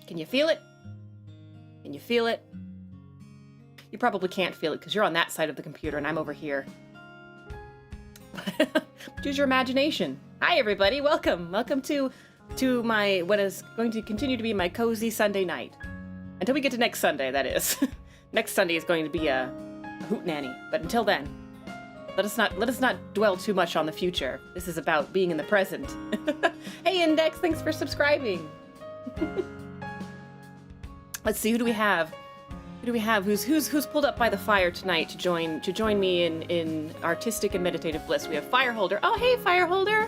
Can you feel it? Can you feel it? You probably can't feel it because you're on that side of the computer and I'm over here. Use your imagination. Hi, everybody. Welcome. Welcome to my, what is going to continue to be my cozy Sunday night. Until we get to next Sunday, that is. Next Sunday is going to be a hootenanny. But until then, let us not dwell too much on the future. This is about being in the present. Hey, Index, thanks for subscribing. Let's see, who do we have? Who do we have? Who's pulled up by the fire tonight to join me in artistic and meditative bliss? We have Fireholder. Oh, hey, Fireholder.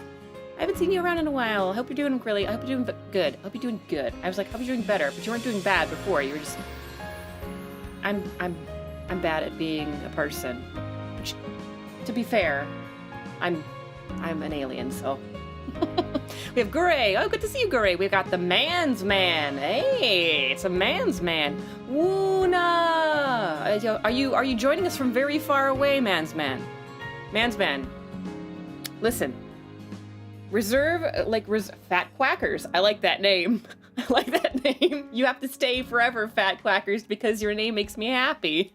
I haven't seen you around in a while. I hope you're doing really. I hope you're doing good. I hope you're doing good. I was like, I hope you're doing better, but you weren't doing bad before. You were just. I'm bad at being a person. Which, to be fair, I'm an alien, so. We have Gure. Oh, good to see you, Gure. We've got the Man's Man. Hey, it's a Man's Man. Woona. Are you joining us from very far away, Man's Man? Man's Man. Listen. Fat Quackers. I like that name. I like that name. You have to stay forever, Fat Quackers, because your name makes me happy.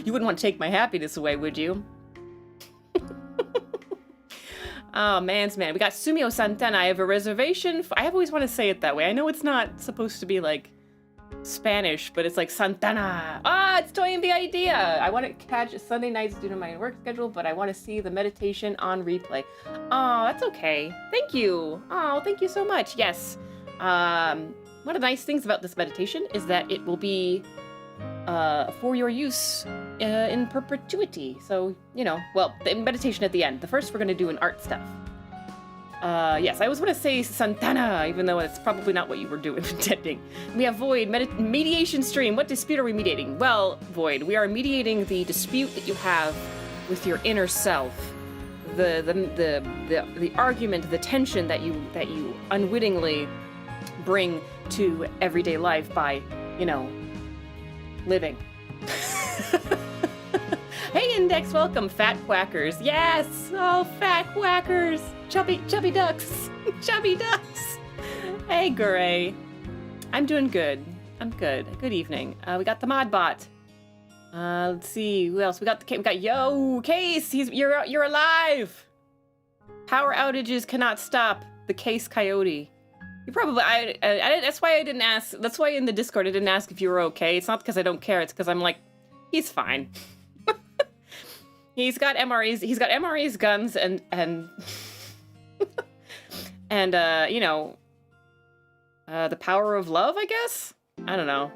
You wouldn't want to take my happiness away, would you? Oh, Man's Man. We got Sumio Santana. I have a reservation. I always want to say it that way. I know it's not supposed to be like Spanish, but it's like Santana. Ah, it's toying the idea. I want to catch Sunday nights due to my work schedule, but I want to see the meditation on replay. Oh, that's okay. Thank you. Oh, thank you so much. Yes. One of the nice things about this meditation is that it will be for your use in perpetuity. So, well, the meditation at the end. The first we're going to do an art stuff. Yes, I always want to say Santana, even though it's probably not what you were doing intending. We have Void, mediation stream. What dispute are we mediating? Well, Void, we are mediating the dispute that you have with your inner self. The argument, the tension that you unwittingly bring to everyday life by, living. Hey, Index, welcome, Fat Quackers. Yes! Oh, Fat Quackers! Chubby ducks! Chubby ducks! Hey, Gure. I'm doing good. I'm good. Good evening. We got the Modbot. Let's see, who else? We got Yo! Case! You're alive! Power outages cannot stop the Case Coyote. You probably, that's why I didn't ask, that's why in the Discord I didn't ask if you were okay. It's not because I don't care, it's because I'm like, he's fine. He's got MREs, guns, and the power of love, I guess? I don't know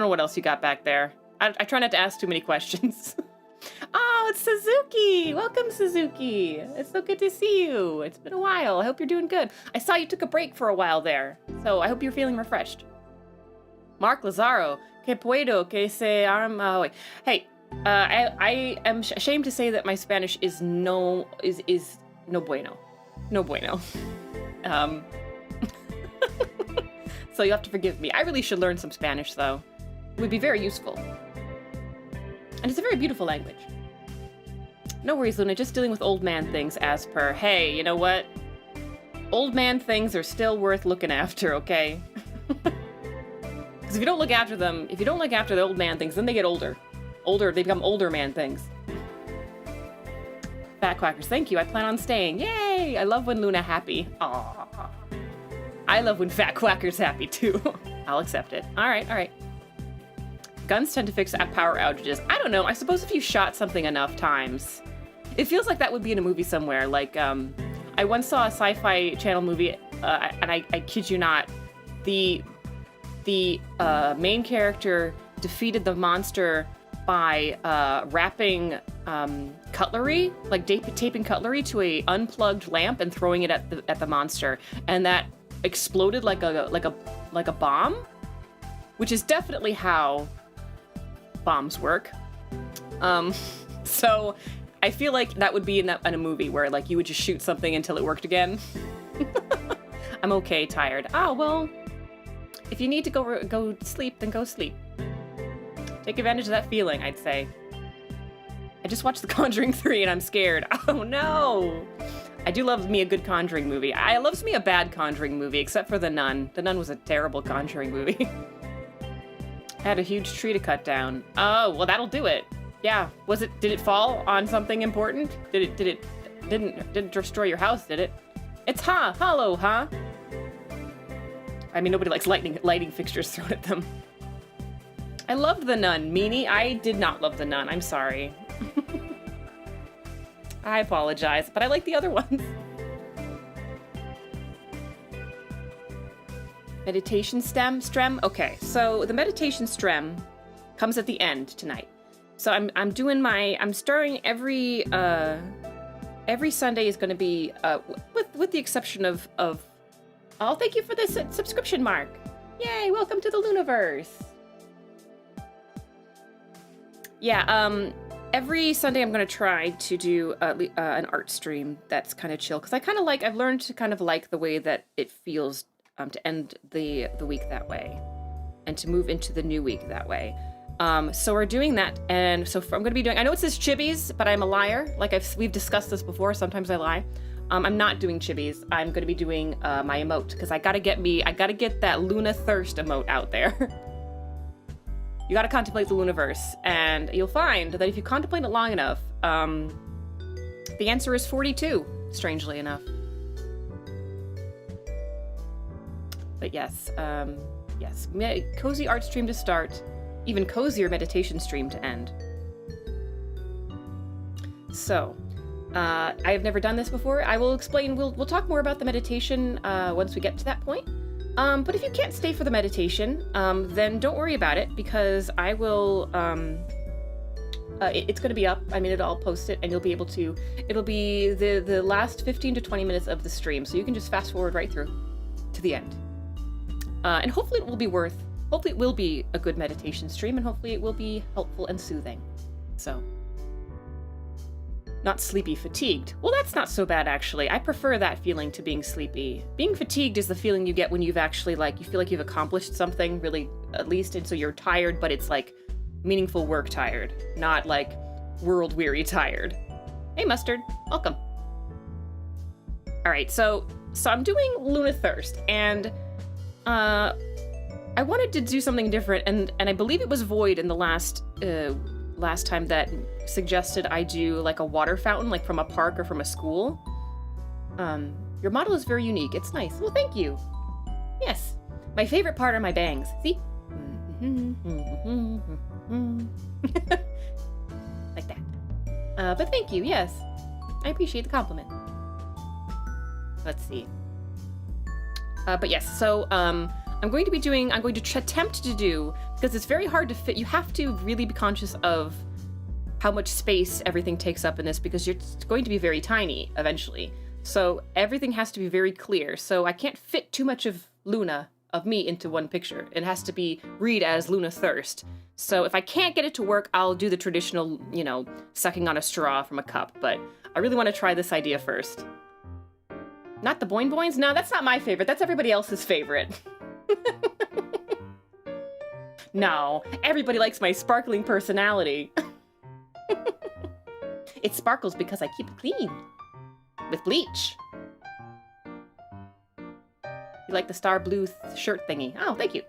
what else you got back there. I try not to ask too many questions. Oh, it's Suzuki! Welcome, Suzuki! It's so good to see you. It's been a while. I hope you're doing good. I saw you took a break for a while there, so I hope you're feeling refreshed. Mark Lazaro, que puedo que se arma hoy. Hey, I am ashamed to say that my Spanish is no bueno. No bueno. So you have to forgive me. I really should learn some Spanish, though. It would be very useful. And it's a very beautiful language. No worries, Luna, just dealing with old man things as per. Hey, you know what? Old man things are still worth looking after, okay? Because if you don't look after them, if you don't look after the old man things, then they get older. They become older man things. Fat Quackers, thank you. I plan on staying. Yay! I love when Luna happy. Aww. I love when Fat Quacker's happy, too. I'll accept it. All right. Guns tend to fix power outages. I don't know. I suppose if you shot something enough times. It feels like that would be in a movie somewhere. Like, I once saw a Sci-Fi Channel movie, and I kid you not, the main character defeated the monster by wrapping cutlery, like taping cutlery to a unplugged lamp and throwing it at the monster, and that exploded like a bomb, which is definitely how bombs work. So I feel like that would be in a movie where like you would just shoot something until it worked again. I'm okay, tired. Oh, well, if you need to go sleep, then go sleep. Take advantage of that feeling, I'd say. I just watched The Conjuring 3 and I'm scared. Oh no! I do love me a good Conjuring movie. I loves me a bad Conjuring movie, except for The Nun. The Nun was a terrible Conjuring movie. I had a huge tree to cut down. Oh, well, that'll do it. Yeah. Did it fall on something important? Didn't destroy your house, did it? It's hollow, huh? I mean, nobody likes lighting fixtures thrown at them. I loved The Nun. Meanie, I did not love The Nun. I'm sorry. I apologize, but I like the other ones. Meditation strem? Okay, so the meditation strem comes at the end tonight. So I'm starting every Sunday is going to be, with the exception of, oh, thank you for this subscription, Mark. Yay, welcome to the Lunaverse. Yeah, every Sunday I'm going to try to do an art stream that's kind of chill, because I've learned to kind of like the way that it feels to end the week that way, and to move into the new week that way. So we're doing that, and so I'm going to be doing, I know it says Chibis, but I'm a liar. Like we've discussed this before, sometimes I lie. I'm not doing Chibis. I'm going to be doing my emote, because I gotta get that Luna Thirst emote out there. You gotta contemplate the Lunaverse, and you'll find that if you contemplate it long enough, the answer is 42, strangely enough. But yes, cozy art stream to start, even cozier meditation stream to end. So, I have never done this before. I will explain, we'll talk more about the meditation once we get to that point. But if you can't stay for the meditation, then don't worry about it, because I will, it's going to be up. I mean, I'll post it, and you'll be able to, it'll be the last 15 to 20 minutes of the stream, so you can just fast forward right through to the end. And hopefully it will be a good meditation stream, and hopefully it will be helpful and soothing. So, not sleepy, fatigued. Well, that's not so bad, actually. I prefer that feeling to being sleepy. Being fatigued is the feeling you get when you've actually, you feel like you've accomplished something, really, at least, and so you're tired, but it's, meaningful work tired, not, world-weary tired. Hey, Mustard. Welcome. Alright, so I'm doing Luna Thirst, and, I wanted to do something different, and I believe it was Void in the last time that suggested I do a water fountain, from a park or from a school. Your model is very unique. It's nice. Well, thank you. Yes. My favorite part are my bangs. See? Like that. But thank you. Yes. I appreciate the compliment. Let's see. But yes, so, I'm going to attempt to do, because it's very hard to fit, you have to really be conscious of how much space everything takes up in this, because it's going to be very tiny eventually. So everything has to be very clear. So I can't fit too much of me into one picture. It has to read as Luna Thirst. So if I can't get it to work, I'll do the traditional, sucking on a straw from a cup. But I really want to try this idea first. Not the Boing Boings? No, that's not my favorite. That's everybody else's favorite. No, everybody likes my sparkling personality. It sparkles because I keep it clean. With bleach. You like the star blue shirt thingy? Oh, thank you.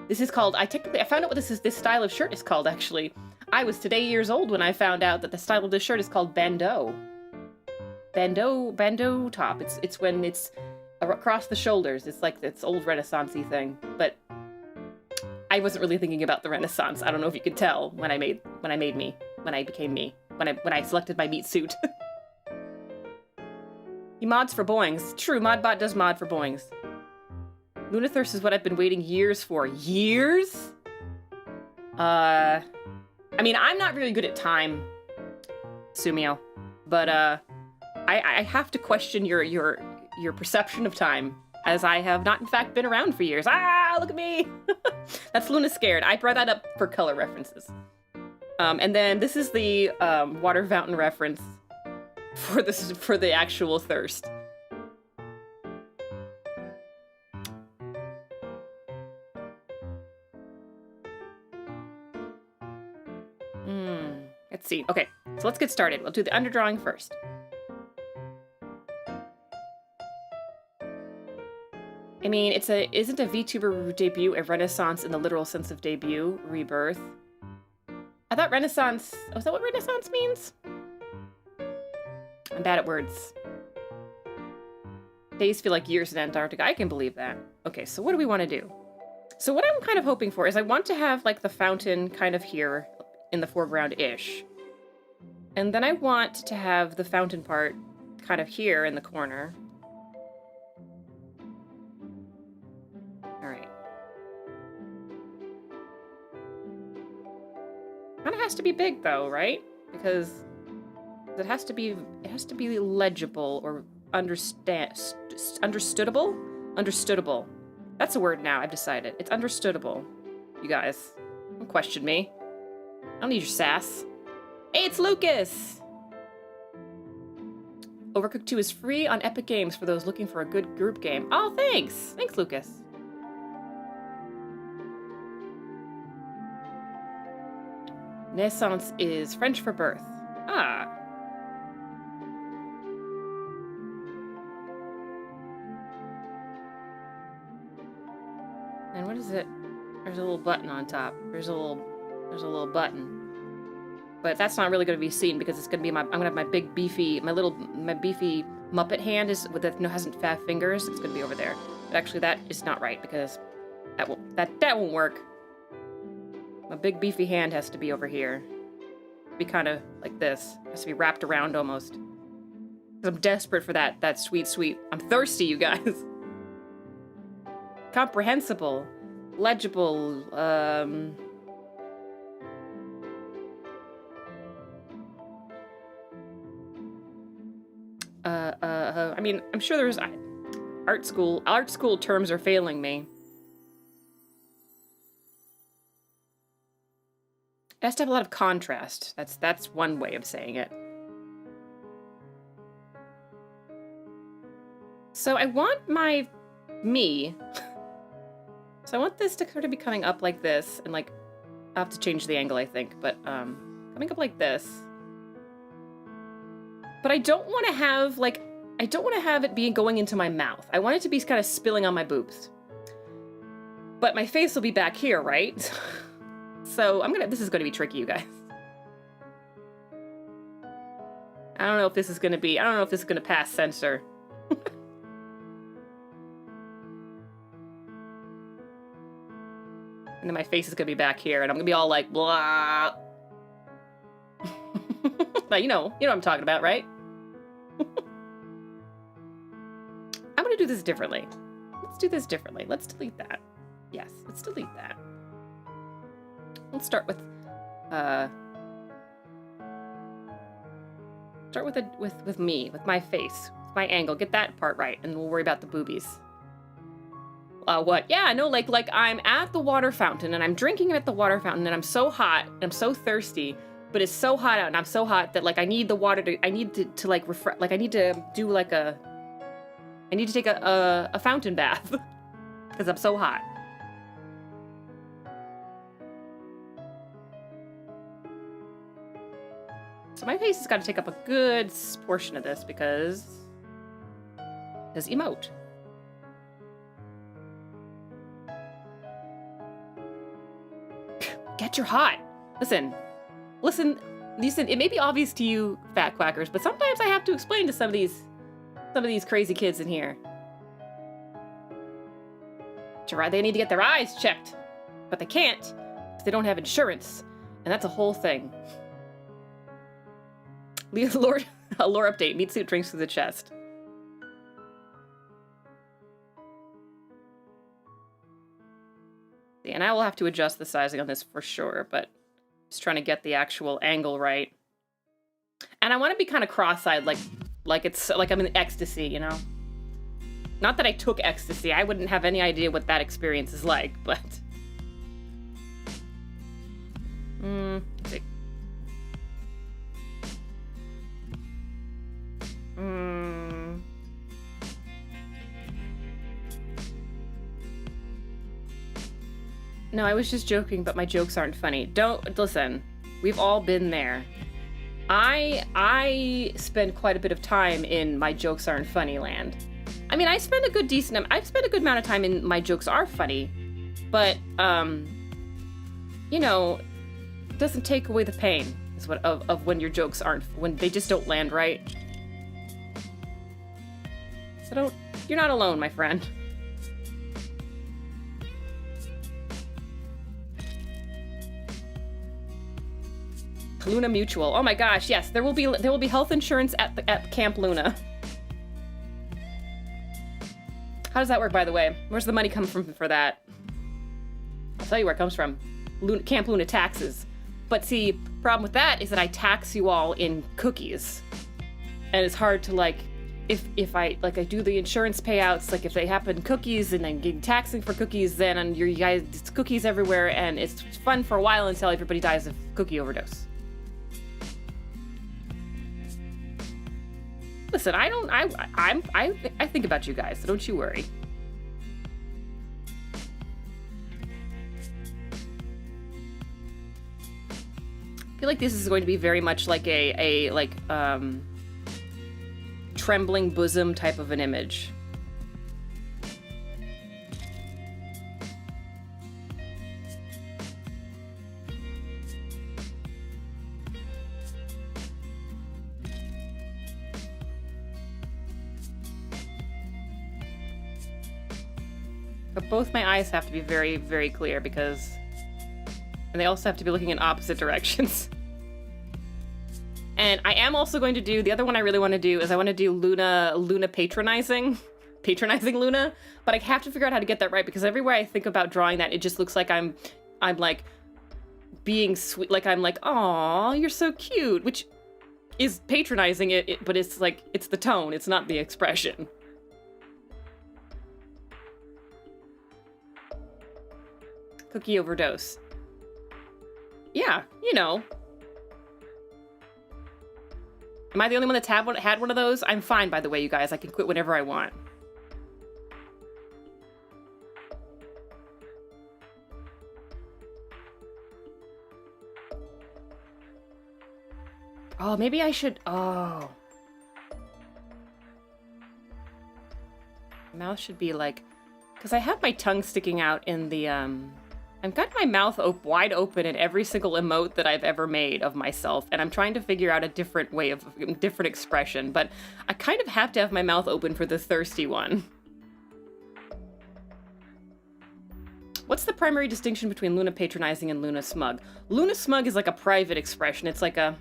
This is called, I found out what this style of shirt is called, actually. I was today years old when I found out that the style of this shirt is called bandeau. Bandeau top. It's when it's across the shoulders. It's like this old Renaissance-y thing. But I wasn't really thinking about the Renaissance. I don't know if you could tell when I became me. When I selected my meat suit. He mods for boings. True, Modbot does mod for boings. Lunathirst is what I've been waiting years for. Years? I mean, I'm not really good at time, Sumio. But, I have to question your perception of time, as I have not, in fact, been around for years. Ah, look at me! That's Luna Scared. I brought that up for color references. And then this is the water fountain reference for the actual thirst. Let's see. Okay, so let's get started. We'll do the underdrawing first. I mean, isn't a VTuber debut a renaissance in the literal sense of debut, rebirth? I thought renaissance, oh, is that what renaissance means? I'm bad at words. Days feel like years in Antarctica. I can believe that. Okay, so what do we want to do? So what I'm kind of hoping for is I want to have like the fountain kind of here in the foreground-ish. And then I want to have the fountain part kind of here in the corner. Alright. Kind of has to be big though, right? Because it has to be legible or understoodable? Understoodable. That's a word now, I've decided. It's understoodable. You guys, don't question me. I don't need your sass. Hey, it's Lucas! Overcooked 2 is free on Epic Games for those looking for a good group game. Oh, thanks! Thanks, Lucas. Naissance is French for birth. Ah. And what is it? There's a little button on top. There's a little button. But that's not really going to be seen because it's going to be I'm going to have my big beefy, my beefy Muppet hand hasn't fat fingers. It's going to be over there. But actually that is not right because that won't work. My big beefy hand has to be over here. Be kind of like this. It has to be wrapped around almost. Because I'm desperate for that sweet. I'm thirsty, you guys. Comprehensible. Legible. I mean, I'm sure there's art school terms are failing me. It has to have a lot of contrast. That's one way of saying it. So I want so I want this to sort of be coming up like this, and like, I'll have to change the angle, I think, but coming up like this. But I don't want to have it going into my mouth. I want it to be kind of spilling on my boobs. But my face will be back here, right? So this is gonna be tricky, you guys. I don't know if this is gonna pass censor. And then my face is gonna be back here, and I'm gonna be all like, blah. But you know what I'm talking about, right? I'm gonna do this differently. Let's do this differently. Let's delete that. Yes, let's delete that. Let's start with with my face, with my angle. Get that part right, and we'll worry about the boobies. What? Yeah, no, like I'm at the water fountain, and I'm drinking at the water fountain, and I'm so hot, and I'm so thirsty, but it's so hot out, and I'm so hot that, like, I need the water I need to like, refresh, like, I need to do, like, I need to take a fountain bath, because I'm so hot. So my face has got to take up a good portion of this, because emote. Get your hot. Listen, it may be obvious to you fat quackers, but sometimes I have to explain to some of these crazy kids in here. They need to get their eyes checked, but they can't because they don't have insurance, and that's a whole thing. A lore update. Meat suit drinks through the chest. And I will have to adjust the sizing on this for sure, but just trying to get the actual angle right. And I want to be kind of cross-eyed, like I'm in ecstasy, you know? Not that I took ecstasy. I wouldn't have any idea what that experience is like, but... Let's see. No, I was just joking, but my jokes aren't funny. Don't listen. We've all been there. I spend quite a bit of time in my jokes aren't funny land. I mean, I spend a good amount of time in my jokes are funny, but, you know, it doesn't take away the pain is what of when your jokes aren't, when they just don't land right. So you're not alone, my friend. Luna Mutual. Oh my gosh, yes, there will be health insurance at Camp Luna. How does that work, by the way? Where's the money come from for that? I'll tell you where it comes from. Camp Luna taxes. But see, problem with that is that I tax you all in cookies. And it's hard to, like, if I do the insurance payouts, like if they happen cookies and I'm getting taxing for cookies, then you guys, it's cookies everywhere, and it's fun for a while until everybody dies of cookie overdose. Listen, I think about you guys, so don't you worry. I feel like this is going to be very much like a trembling bosom type of an image. But both my eyes have to be very, very clear and they also have to be looking in opposite directions. And I am also going to do, the other one I really want to do is I want to do Luna patronizing Luna, but I have to figure out how to get that right, because everywhere I think about drawing that, it just looks like I'm like being sweet, like I'm like, aw, you're so cute, which is patronizing it, but it's like, it's the tone, it's not the expression. Cookie overdose. Yeah, you know. Am I the only one that's had one of those? I'm fine, by the way, you guys. I can quit whenever I want. Oh, maybe I should... Oh. Mouth should be like... Because I have my tongue sticking out in the, I've got my mouth wide open in every single emote that I've ever made of myself, and I'm trying to figure out a different expression, but I kind of have to have my mouth open for the thirsty one. What's the primary distinction between Luna patronizing and Luna smug? Luna smug is like a private expression. It's like a,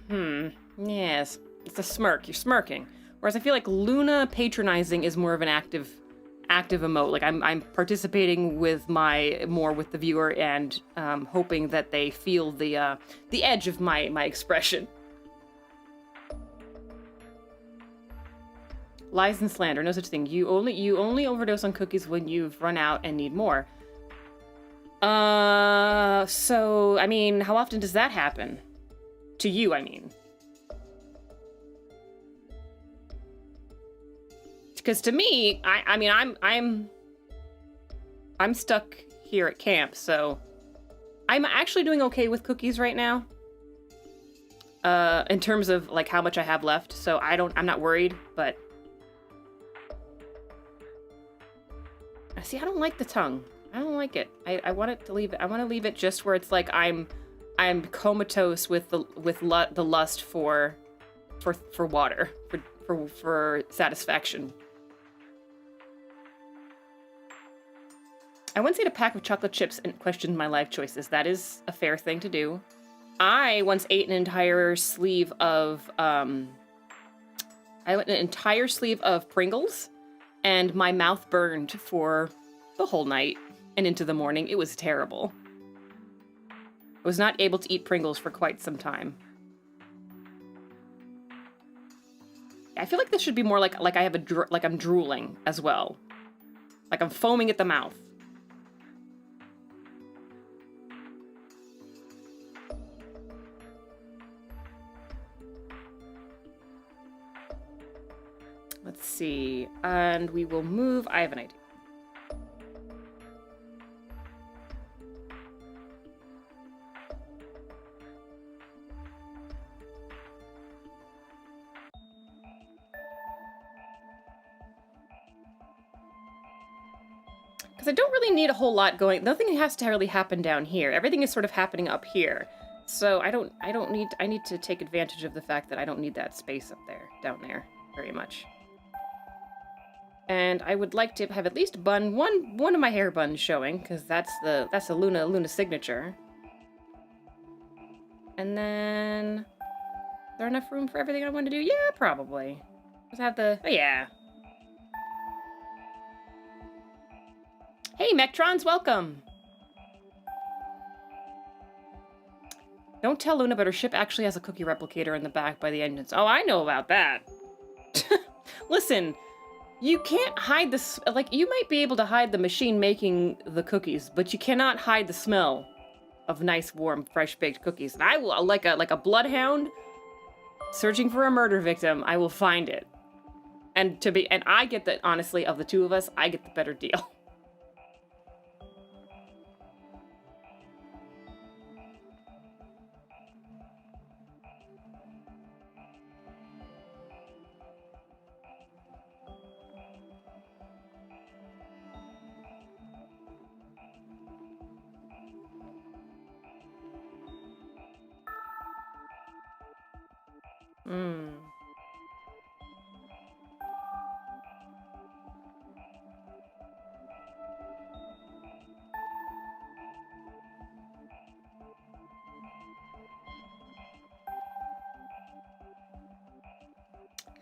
yes, it's a smirk. You're smirking. Whereas I feel like Luna patronizing is more of an active emote. Like I'm participating with with the viewer and hoping that they feel the edge of my expression. Lies and slander, no such thing. You only overdose on cookies when you've run out and need more. So I mean, how often does that happen? To you, I mean. Because to me, I mean, I'm stuck here at camp, so I'm actually doing okay with cookies right now. In terms of like how much I have left, so I'm not worried. But see, I don't like the tongue. I don't like it. I want it to leave it. I want to leave it just where it's like I'm comatose with the lust for water, for satisfaction. I once ate a pack of chocolate chips and questioned my life choices. That is a fair thing to do. I once ate an entire sleeve of Pringles, and my mouth burned for the whole night and into the morning. It was terrible. I was not able to eat Pringles for quite some time. I feel like this should be more like I have like I'm drooling as well. Like I'm foaming at the mouth. Let's see, and we will move. I have an idea. Because I don't really need a whole lot going. Nothing has to really happen down here. Everything is sort of happening up here. So I need to take advantage of the fact that I don't need that space up there, down there, very much. And I would like to have at least one of my hair buns showing, because that's a Luna signature. And then, is there enough room for everything I want to do? Yeah, probably. Just have the, oh yeah. Hey, Mectrons, welcome! Don't tell Luna, but her ship actually has a cookie replicator in the back by the engines. Oh, I know about that. Listen, you can't hide this, like, you might be able to hide the machine making the cookies, but you cannot hide the smell of nice, warm, fresh-baked cookies. And I will, like a bloodhound searching for a murder victim, I will find it. And I get that, honestly, of the two of us, I get the better deal.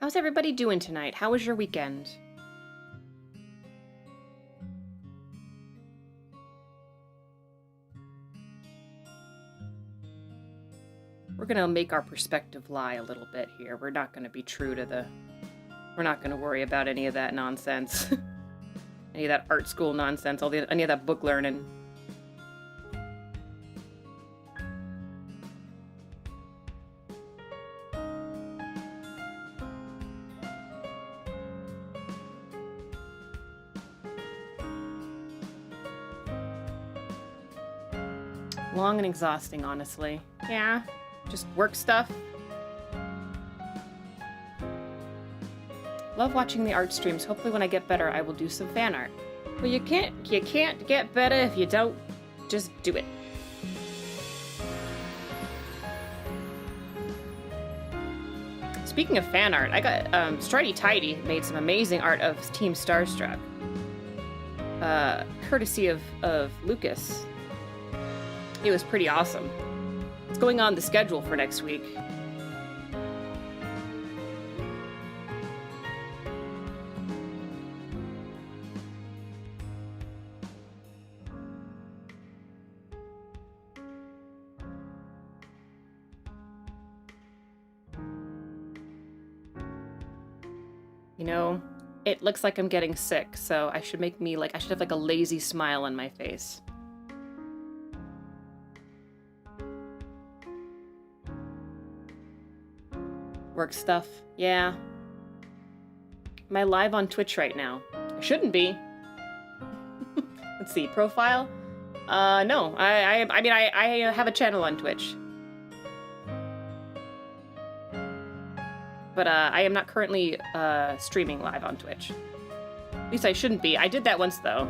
How's everybody doing tonight? How was your weekend? We're gonna make our perspective lie a little bit here. We're not gonna be true to the... We're not gonna worry about any of that nonsense. Any of that art school nonsense, any of that book learning. Long and exhausting, honestly. Yeah, just work stuff. Love watching the art streams. Hopefully when I get better, I will do some fan art. Well, you can't get better if you don't just do it. Speaking of fan art, I got, Stridy Tidy made some amazing art of Team Starstruck. Courtesy of Lucas. It was pretty awesome. It's going on the schedule for next week. You know, it looks like I'm getting sick, so I should have like a lazy smile on my face. Work stuff. Yeah. Am I live on Twitch right now? I shouldn't be. Let's see. Profile? No. I mean, I have a channel on Twitch. But, I am not currently, streaming live on Twitch. At least I shouldn't be. I did that once, though.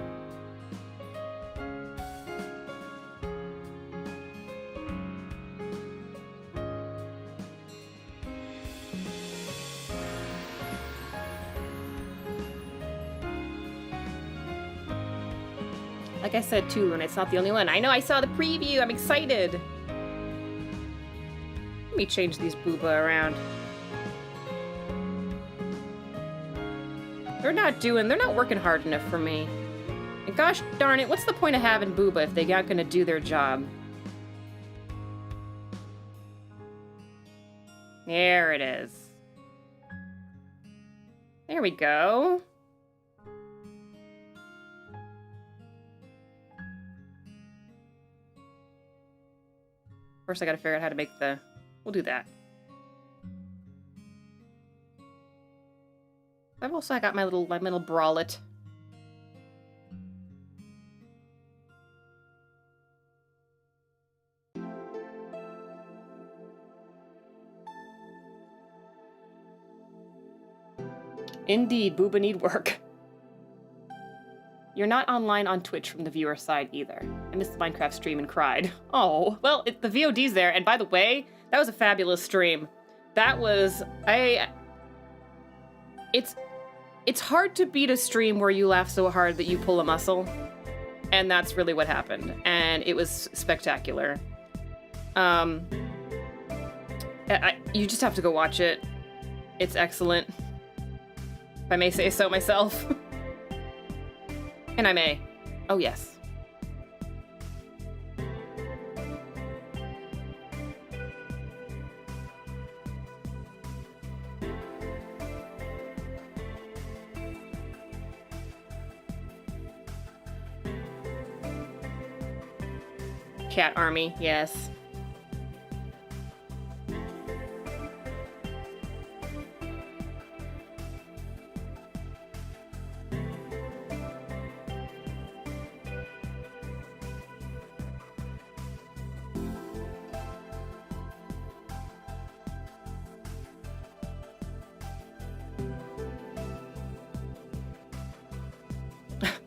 Like I said, too, and it's not the only one. I know, I saw the preview. I'm excited. Let me change these booba around. They're not working hard enough for me. And gosh darn it, what's the point of having booba if they aren't gonna do their job? There it is. There we go. First I gotta figure out how to make the... We'll do that. I got my little bralette. Indeed, booba need work. You're not online on Twitch from the viewer side either. I missed the Minecraft stream and cried. Oh, well, the VOD's there. And by the way, that was a fabulous stream. That was, it's hard to beat a stream where you laugh so hard that you pull a muscle. And that's really what happened. And it was spectacular. You just have to go watch it. It's excellent. If I may say so myself. And I may. Oh, yes. Cat army, yes.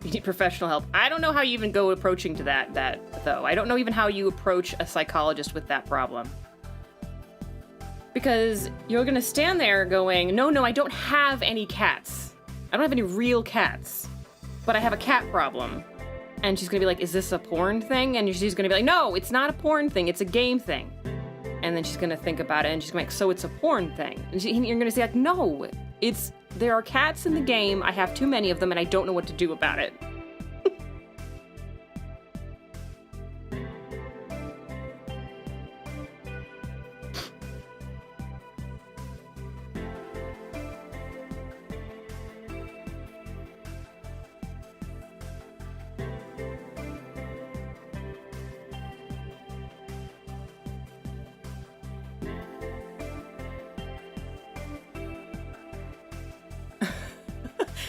You need professional help. I don't know how you even go approaching to that though. I don't know even how you approach a psychologist with that problem. Because you're gonna stand there going, no, I don't have any cats. I don't have any real cats. But I have a cat problem. And she's gonna be like, is this a porn thing? And she's gonna be like, no, it's not a porn thing, it's a game thing. And then she's gonna think about it and she's gonna be like, so it's a porn thing. And you're gonna say like, no, there are cats in the game, I have too many of them and I don't know what to do about it.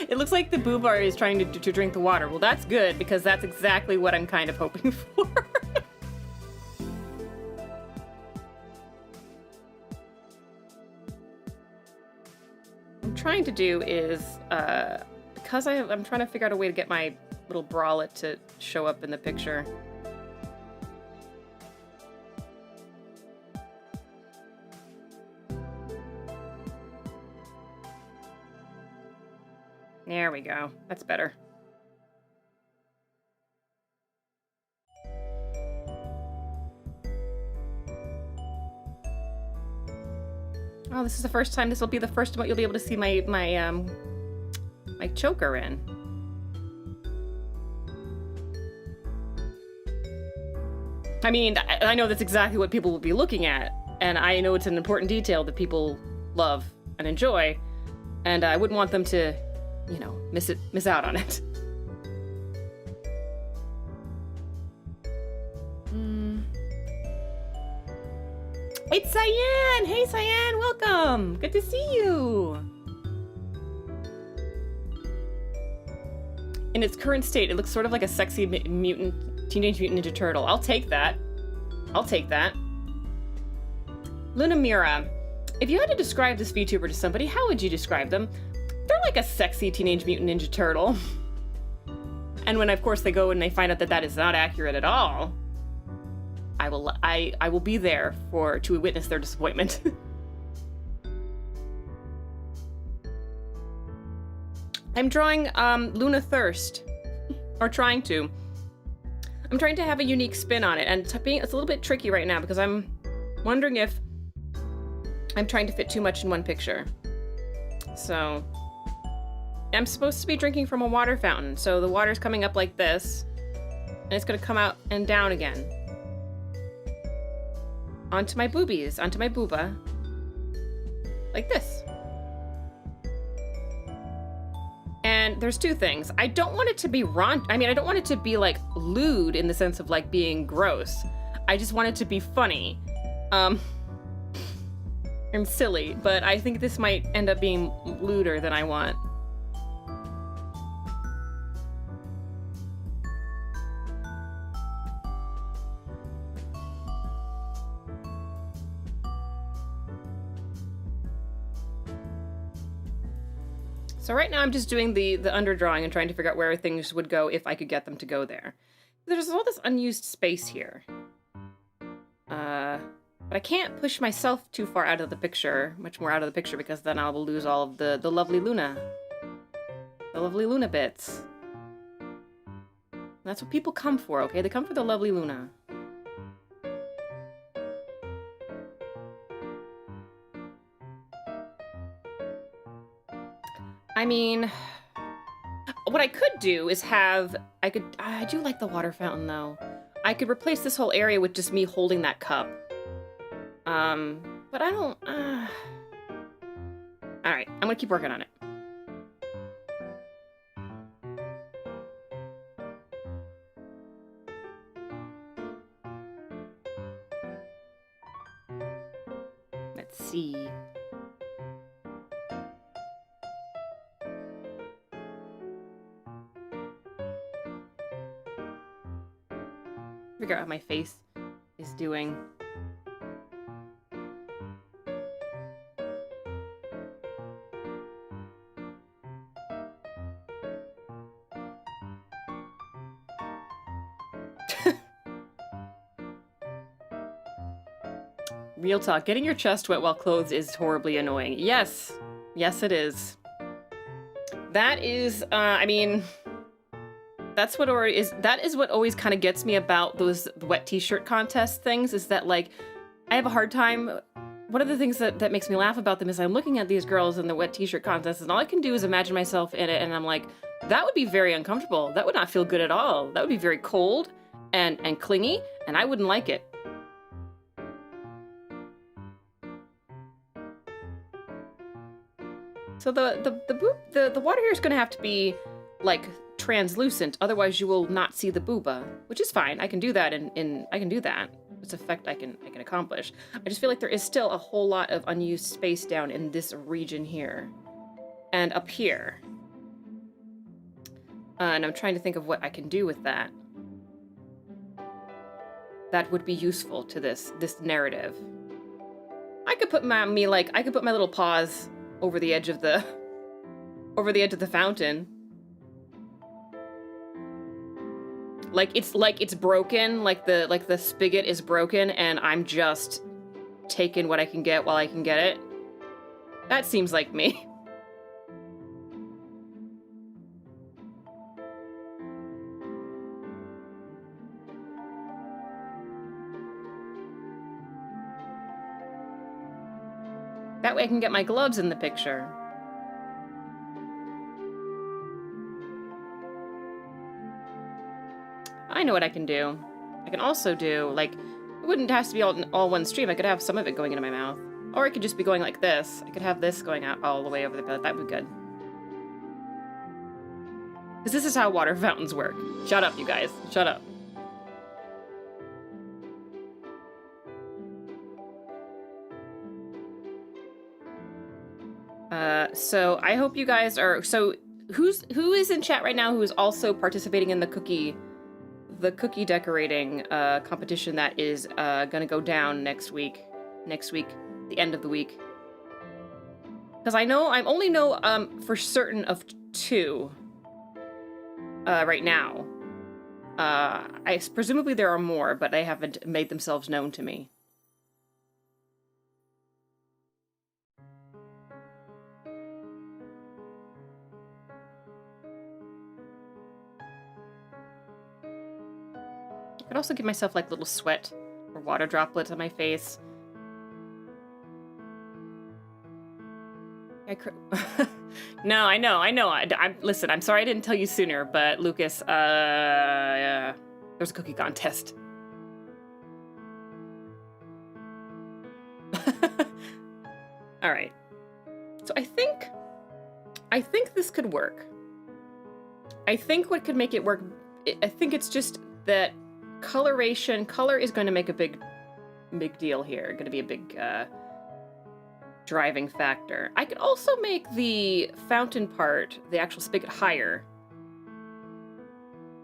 It looks like the boobar is trying to drink the water. Well, that's good, because that's exactly what I'm kind of hoping for. What I'm trying to do is, because I'm trying to figure out a way to get my little bralette to show up in the picture. There we go. That's better. Oh, this is the first time. This will be the first time you'll be able to see my choker in. I mean, I know that's exactly what people will be looking at, and I know it's an important detail that people love and enjoy, and I wouldn't want them to, you know, miss out on it. It's Cyan! Hey Cyan, welcome! Good to see you! In its current state, it looks sort of like a sexy Teenage Mutant Ninja Turtle. I'll take that. I'll take that. Lunamira, if you had to describe this VTuber to somebody, how would you describe them? They're like a sexy Teenage Mutant Ninja Turtle. And when, of course, they go and they find out that that is not accurate at all, I will be there to witness their disappointment. I'm drawing Luna Thirst, or trying to. I'm trying to have a unique spin on it, and it's a little bit tricky right now because I'm wondering if I'm trying to fit too much in one picture. So I'm supposed to be drinking from a water fountain, so the water's coming up like this, and it's gonna come out and down again. Onto my boobies, onto my booba. Like this. And there's two things. I don't want it to be I don't want it to be like lewd in the sense of like being gross. I just want it to be funny. And silly, but I think this might end up being lewder than I want. So right now I'm just doing the underdrawing and trying to figure out where things would go if I could get them to go there. There's all this unused space here. But I can't push myself too far out of the picture, much more out of the picture, because then I will lose all of the lovely Luna. The lovely Luna bits. That's what people come for, okay? They come for the lovely Luna. I mean, what I could do is have, I do like the water fountain though. I could replace this whole area with just me holding that cup. But I don't, Alright, I'm gonna keep working on it. Let's see. Figure out how my face is doing. Real talk, getting your chest wet while clothed is horribly annoying. Yes. Yes, it is. That is, I mean, that's what that is what always kind of gets me about those wet t-shirt contest things, is that, like, I have a hard time. One of the things that makes me laugh about them is I'm looking at these girls in the wet t-shirt contest, and all I can do is imagine myself in it, and I'm like, that would be very uncomfortable. That would not feel good at all. That would be very cold and clingy, and I wouldn't like it. So the water here is going to have to be, like, translucent, otherwise you will not see the booba, which is fine. I can do that I can do that. It's effect I can accomplish. I just feel like there is still a whole lot of unused space down in this region here. And up here. And I'm trying to think of what I can do with that. That would be useful to this narrative. I could put my little paws over the edge of the fountain. Like it's broken, like the spigot is broken, and I'm just taking what I can get while I can get it. That seems like me. That way I can get my gloves in the picture. I know what I can do. I can also do, like, it wouldn't have to be all one stream. I could have some of it going into my mouth. Or it could just be going like this. I could have this going out all the way over the belly. That would be good. Because this is how water fountains work. Shut up, you guys. Shut up. So I hope you guys are, so who is in chat right now who is also participating in the cookie decorating competition that is gonna go down next week, the end of the week? Because I only know for certain of 2 right now. Presumably there are more, but they haven't made themselves known to me. I could also give myself, like, little sweat or water droplets on my face. No, I know. Listen, I'm sorry I didn't tell you sooner, but Lucas, there's a cookie contest. All right. So I think this could work. I think what could make it work, I think it's just that color is going to make a big deal here. Going to be a big driving factor. I could also make the fountain part, the actual spigot, higher.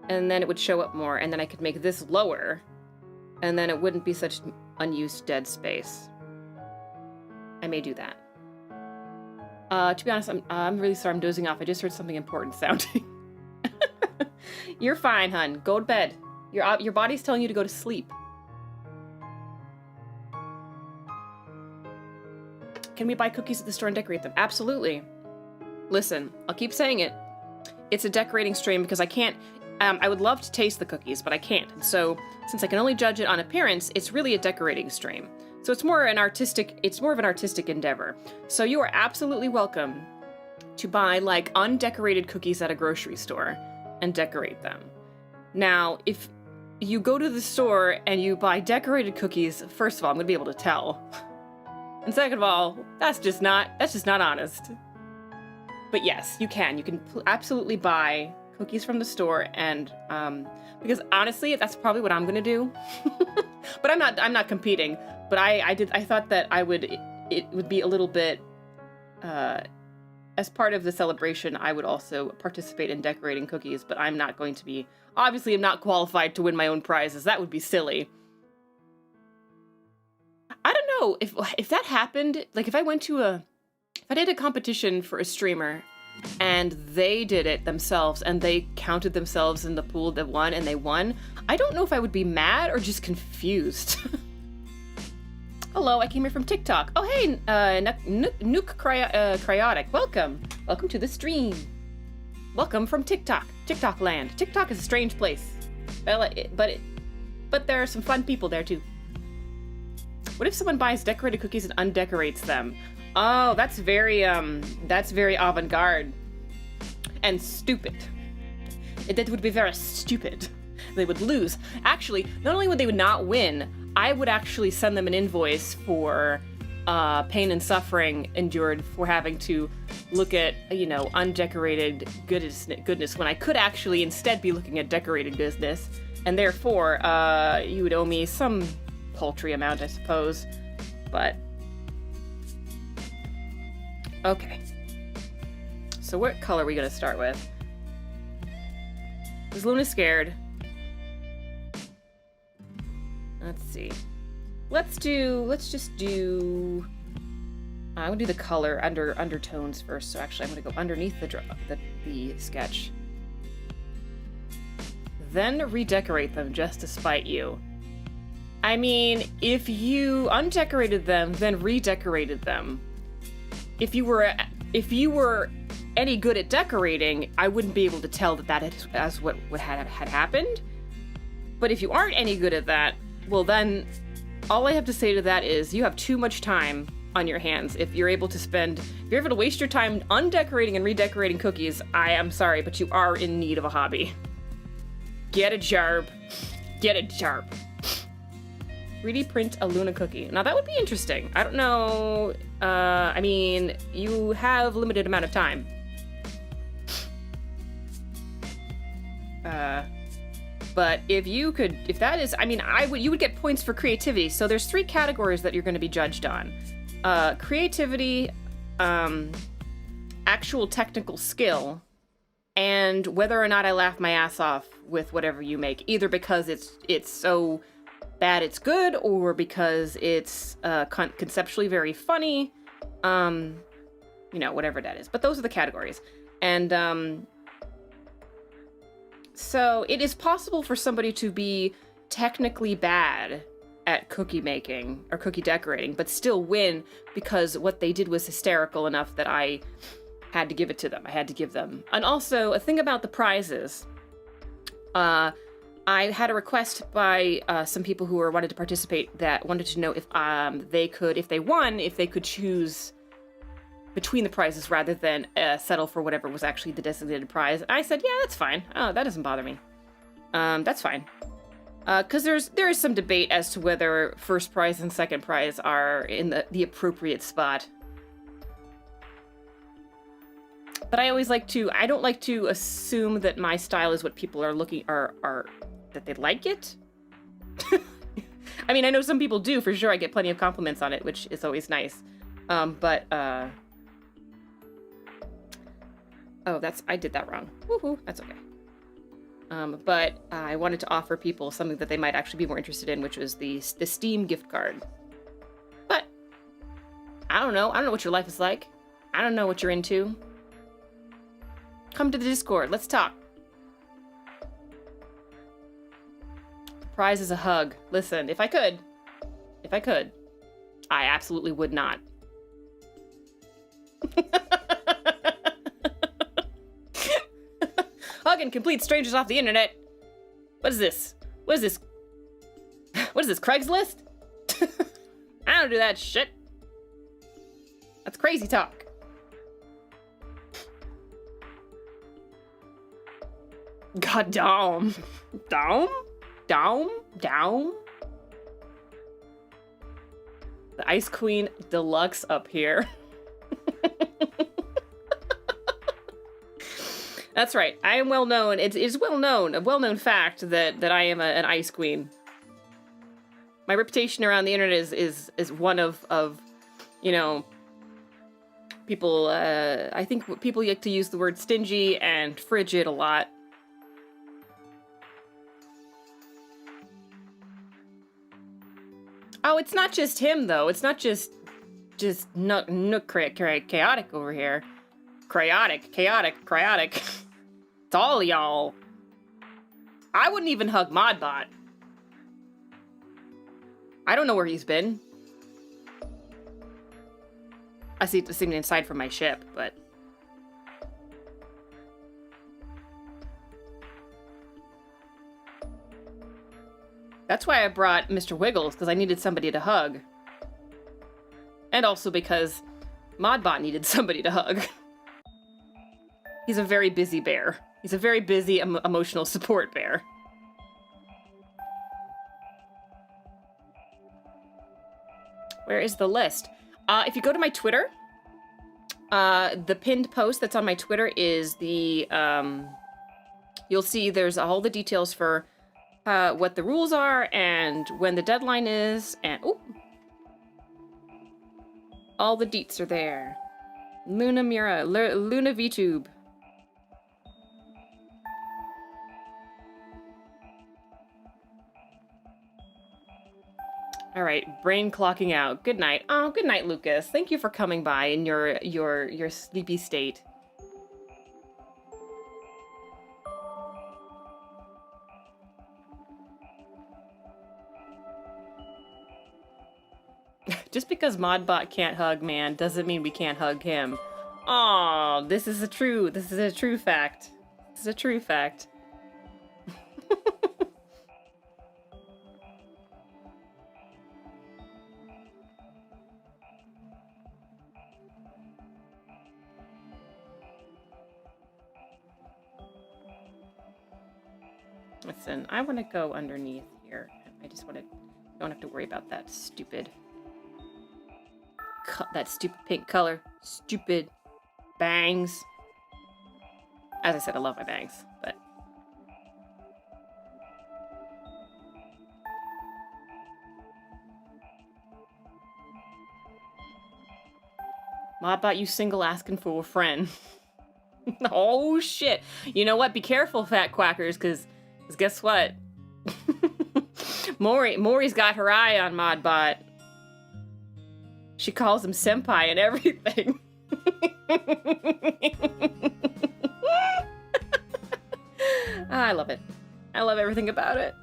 And then it would show up more, and then I could make this lower, and then it wouldn't be such unused dead space. I may do that. To be honest, I'm really sorry I'm dozing off. I just heard something important sounding. You're fine, hun. Go to bed. Your body's telling you to go to sleep. Can we buy cookies at the store and decorate them? Absolutely. Listen, I'll keep saying it. It's a decorating stream because I can't... I would love to taste the cookies, but I can't. And so, since I can only judge it on appearance, it's really a decorating stream. So it's more of an artistic endeavor. So you are absolutely welcome to buy, like, undecorated cookies at a grocery store and decorate them. Now, if you go to the store and you buy decorated cookies, first of all, I'm gonna be able to tell. And second of all, that's just not honest. But yes, you can absolutely buy cookies from the store, and because honestly, that's probably what I'm gonna do. But I'm not competing. But I thought that it would be a little bit, as part of the celebration, I would also participate in decorating cookies, but I'm not going to be, obviously I'm not qualified to win my own prizes. That would be silly. I don't know if that happened, like if I did a competition for a streamer and they did it themselves and they counted themselves in the pool that won and they won, I don't know if I would be mad or just confused. Hello, I came here from TikTok. Oh hey, Nuke Cryotic, welcome to the stream. Welcome from TikTok land. TikTok is a strange place, but there are some fun people there too. What if someone buys decorated cookies and undecorates them? Oh, that's very avant-garde and stupid. That would be very stupid. They would lose. Actually, not only would they not win, I would actually send them an invoice for pain and suffering endured for having to look at, undecorated goodness when I could actually instead be looking at decorated business, and therefore you would owe me some paltry amount, I suppose. But okay. So what color are we gonna start with? Is Luna scared? Let's see. Let's just do. I'm gonna do the color undertones first. So actually, I'm gonna go underneath the sketch. Then redecorate them just to spite you. I mean, if you undecorated them, then redecorated them. If you were any good at decorating, I wouldn't be able to tell that is what had happened. But if you aren't any good at that, well then, all I have to say to that is you have too much time on your hands. If you're able to waste your time undecorating and redecorating cookies, I am sorry, but you are in need of a hobby. Get a job. Get a job. 3D print a Luna cookie. Now that would be interesting. I don't know. I mean, you have limited amount of time. But you would get points for creativity. So there's 3 categories that you're going to be judged on. Creativity, actual technical skill, and whether or not I laugh my ass off with whatever you make, either because it's so bad it's good, or because it's conceptually very funny, whatever that is. But those are the categories. And so it is possible for somebody to be technically bad at cookie making or cookie decorating, but still win because what they did was hysterical enough that I had to give it to them. I had to give them. And also, a thing about the prizes. I had a request by some people who wanted to participate that wanted to know if they could choose between the prizes rather than settle for whatever was actually the designated prize. And I said, yeah, that's fine. Oh, that doesn't bother me. That's fine. Because there is some debate as to whether first prize and second prize are in the appropriate spot. But I don't like to assume that my style is what people are that they like it. I mean, I know some people do, for sure. I get plenty of compliments on it, which is always nice. I did that wrong. Woohoo, that's okay. But I wanted to offer people something that they might actually be more interested in, which was the Steam gift card. But I don't know what your life is like. I don't know what you're into. Come to the Discord. Let's talk. The prize is a hug. Listen, if I could, I absolutely would not. Hugging complete strangers off the internet. What is this? What is this? What is this, Craigslist? I don't do that shit. That's crazy talk. God damn. Down. The Ice Queen Deluxe up here. That's right. I am well known. It's well known, a well-known fact that I am an Ice Queen. My reputation around the internet is one of you know, people. I think people like to use the word stingy and frigid a lot. Oh, it's not just him though. It's not just chaotic over here. Chaotic. It's all y'all. I wouldn't even hug Modbot. I don't know where he's been. I see the thing inside from my ship, but... That's why I brought Mr. Wiggles, because I needed somebody to hug. And also because Modbot needed somebody to hug. He's a very busy bear. He's a very busy emotional support bear. Where is the list? If you go to my Twitter, the pinned post that's on my Twitter is the, you'll see there's all the details for what the rules are and when the deadline is, and all the deets are there. Luna Mira, Luna VTube. All right, brain clocking out. Good night. Oh, good night, Lucas. Thank you for coming by in your sleepy state. Just because Modbot can't hug man doesn't mean we can't hug him. Oh, this is a true fact. This is a true fact. Listen, I want to go underneath here. I just want to, don't have to worry about that stupid pink color. Stupid bangs. As I said, I love my bangs, but... Modbot, you single asking for a friend. Oh, shit. You know what? Be careful, fat quackers, because guess what? Maury's got her eye on Modbot. She calls him senpai and everything. I love it. I love everything about it.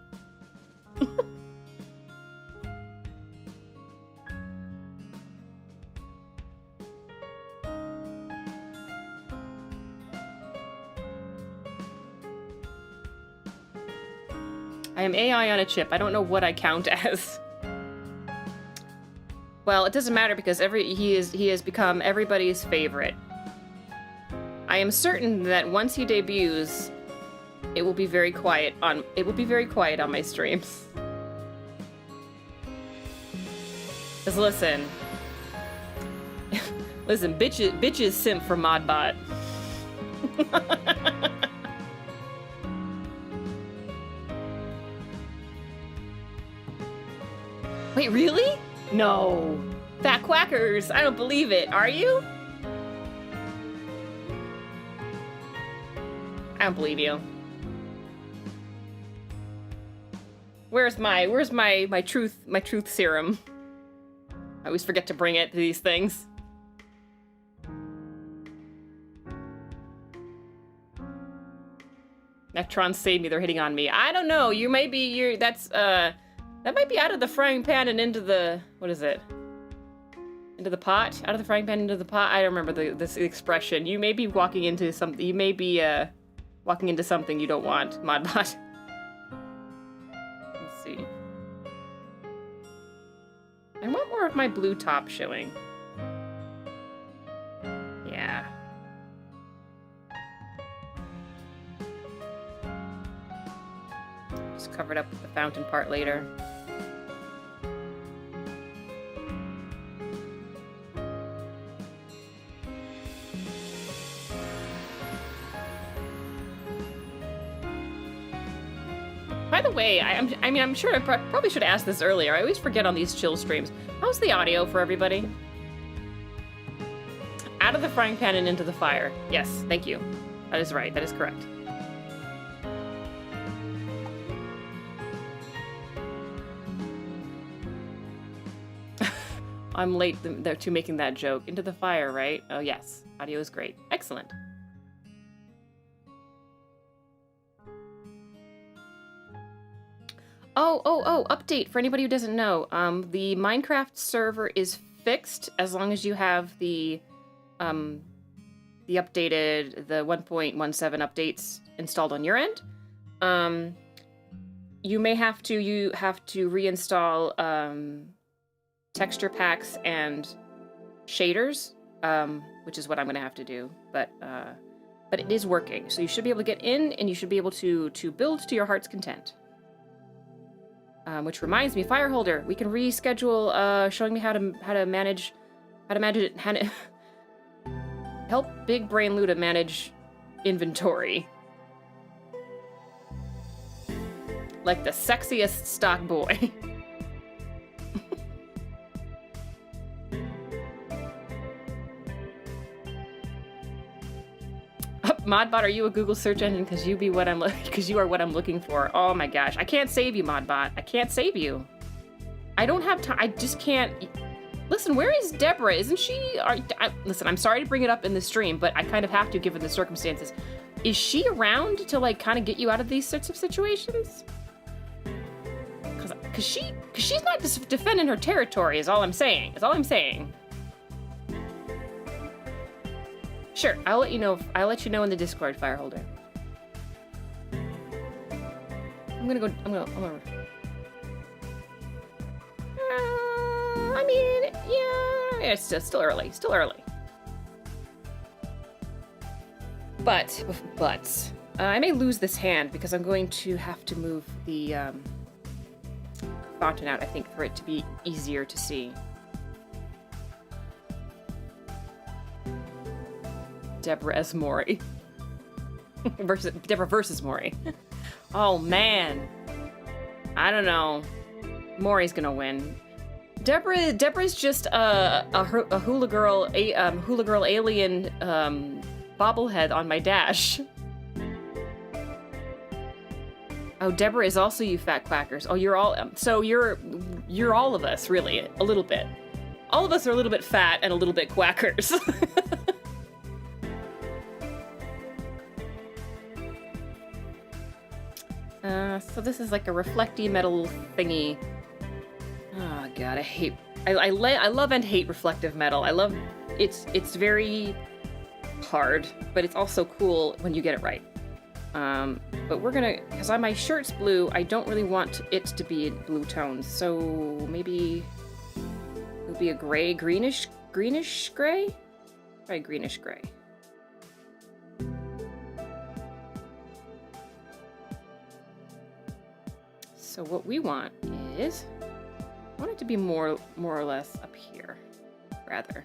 I am AI on a chip. I don't know what I count as. Well, it doesn't matter because he has become everybody's favorite. I am certain that once he debuts, it will be very quiet on my streams. Cause listen, bitches simp for Modbot. Wait, really? No. Fat quackers, I don't believe it. Are you? I don't believe you. Where's my truth serum? I always forget to bring it to these things. Nectron, save me, they're hitting on me. I don't know, you may be, that might be out of the frying pan and into the, what is it? Into the pot? Out of the frying pan into the pot? I don't remember this expression. You may be walking into something, you may be, walking into something you don't want, Modbot. Let's see. I want more of my blue top showing. Yeah. Just cover it up with the fountain part later. By the way, I'm sure I probably should have asked this earlier. I always forget on these chill streams. How's the audio for everybody? Out of the frying pan and into the fire. Yes, thank you. That is right. That is correct. I'm late to making that joke. Into the fire, right? Oh, yes. Audio is great. Excellent. Oh, update for anybody who doesn't know. The Minecraft server is fixed as long as you have the updated, the 1.17 updates installed on your end. You may have to, reinstall, texture packs and shaders, which is what I'm gonna have to do, but it is working. So you should be able to get in and you should be able to build to your heart's content. Which reminds me, Fireholder, we can reschedule, showing me how to manage it, help Big Brain Luda manage inventory. Like the sexiest stock boy. Modbot, are you a Google search engine? Because you are what I'm looking for. Oh my gosh, I can't save you, Modbot. I can't save you. I don't have time. I just can't. Listen, where is Deborah? Isn't she? Listen, I'm sorry to bring it up in the stream, but I kind of have to given the circumstances. Is she around to like kind of get you out of these sorts of situations? Because she's not just defending her territory. Is all I'm saying. Sure, I'll let you know in the Discord, Fireholder. I'm gonna I mean, yeah, it's still early. But I may lose this hand because I'm going to have to move the fountain out, I think, for it to be easier to see. Deborah S. Mori. Deborah versus Mori. Oh, man. I don't know. Mori's gonna win. Deborah's just a hula girl alien bobblehead on my dash. Oh, Deborah is also you fat quackers. Oh, you're all so you're all of us, really, a little bit. All of us are a little bit fat and a little bit quackers. So this is like a reflecty metal thingy. Oh god, I love and hate reflective metal. I love it's very hard, but it's also cool when you get it right. But we're gonna, because my shirt's blue, I don't really want it to be in blue tones, so maybe it would be a greenish gray? Try greenish gray. So what we want is, I want it to be more or less up here, rather.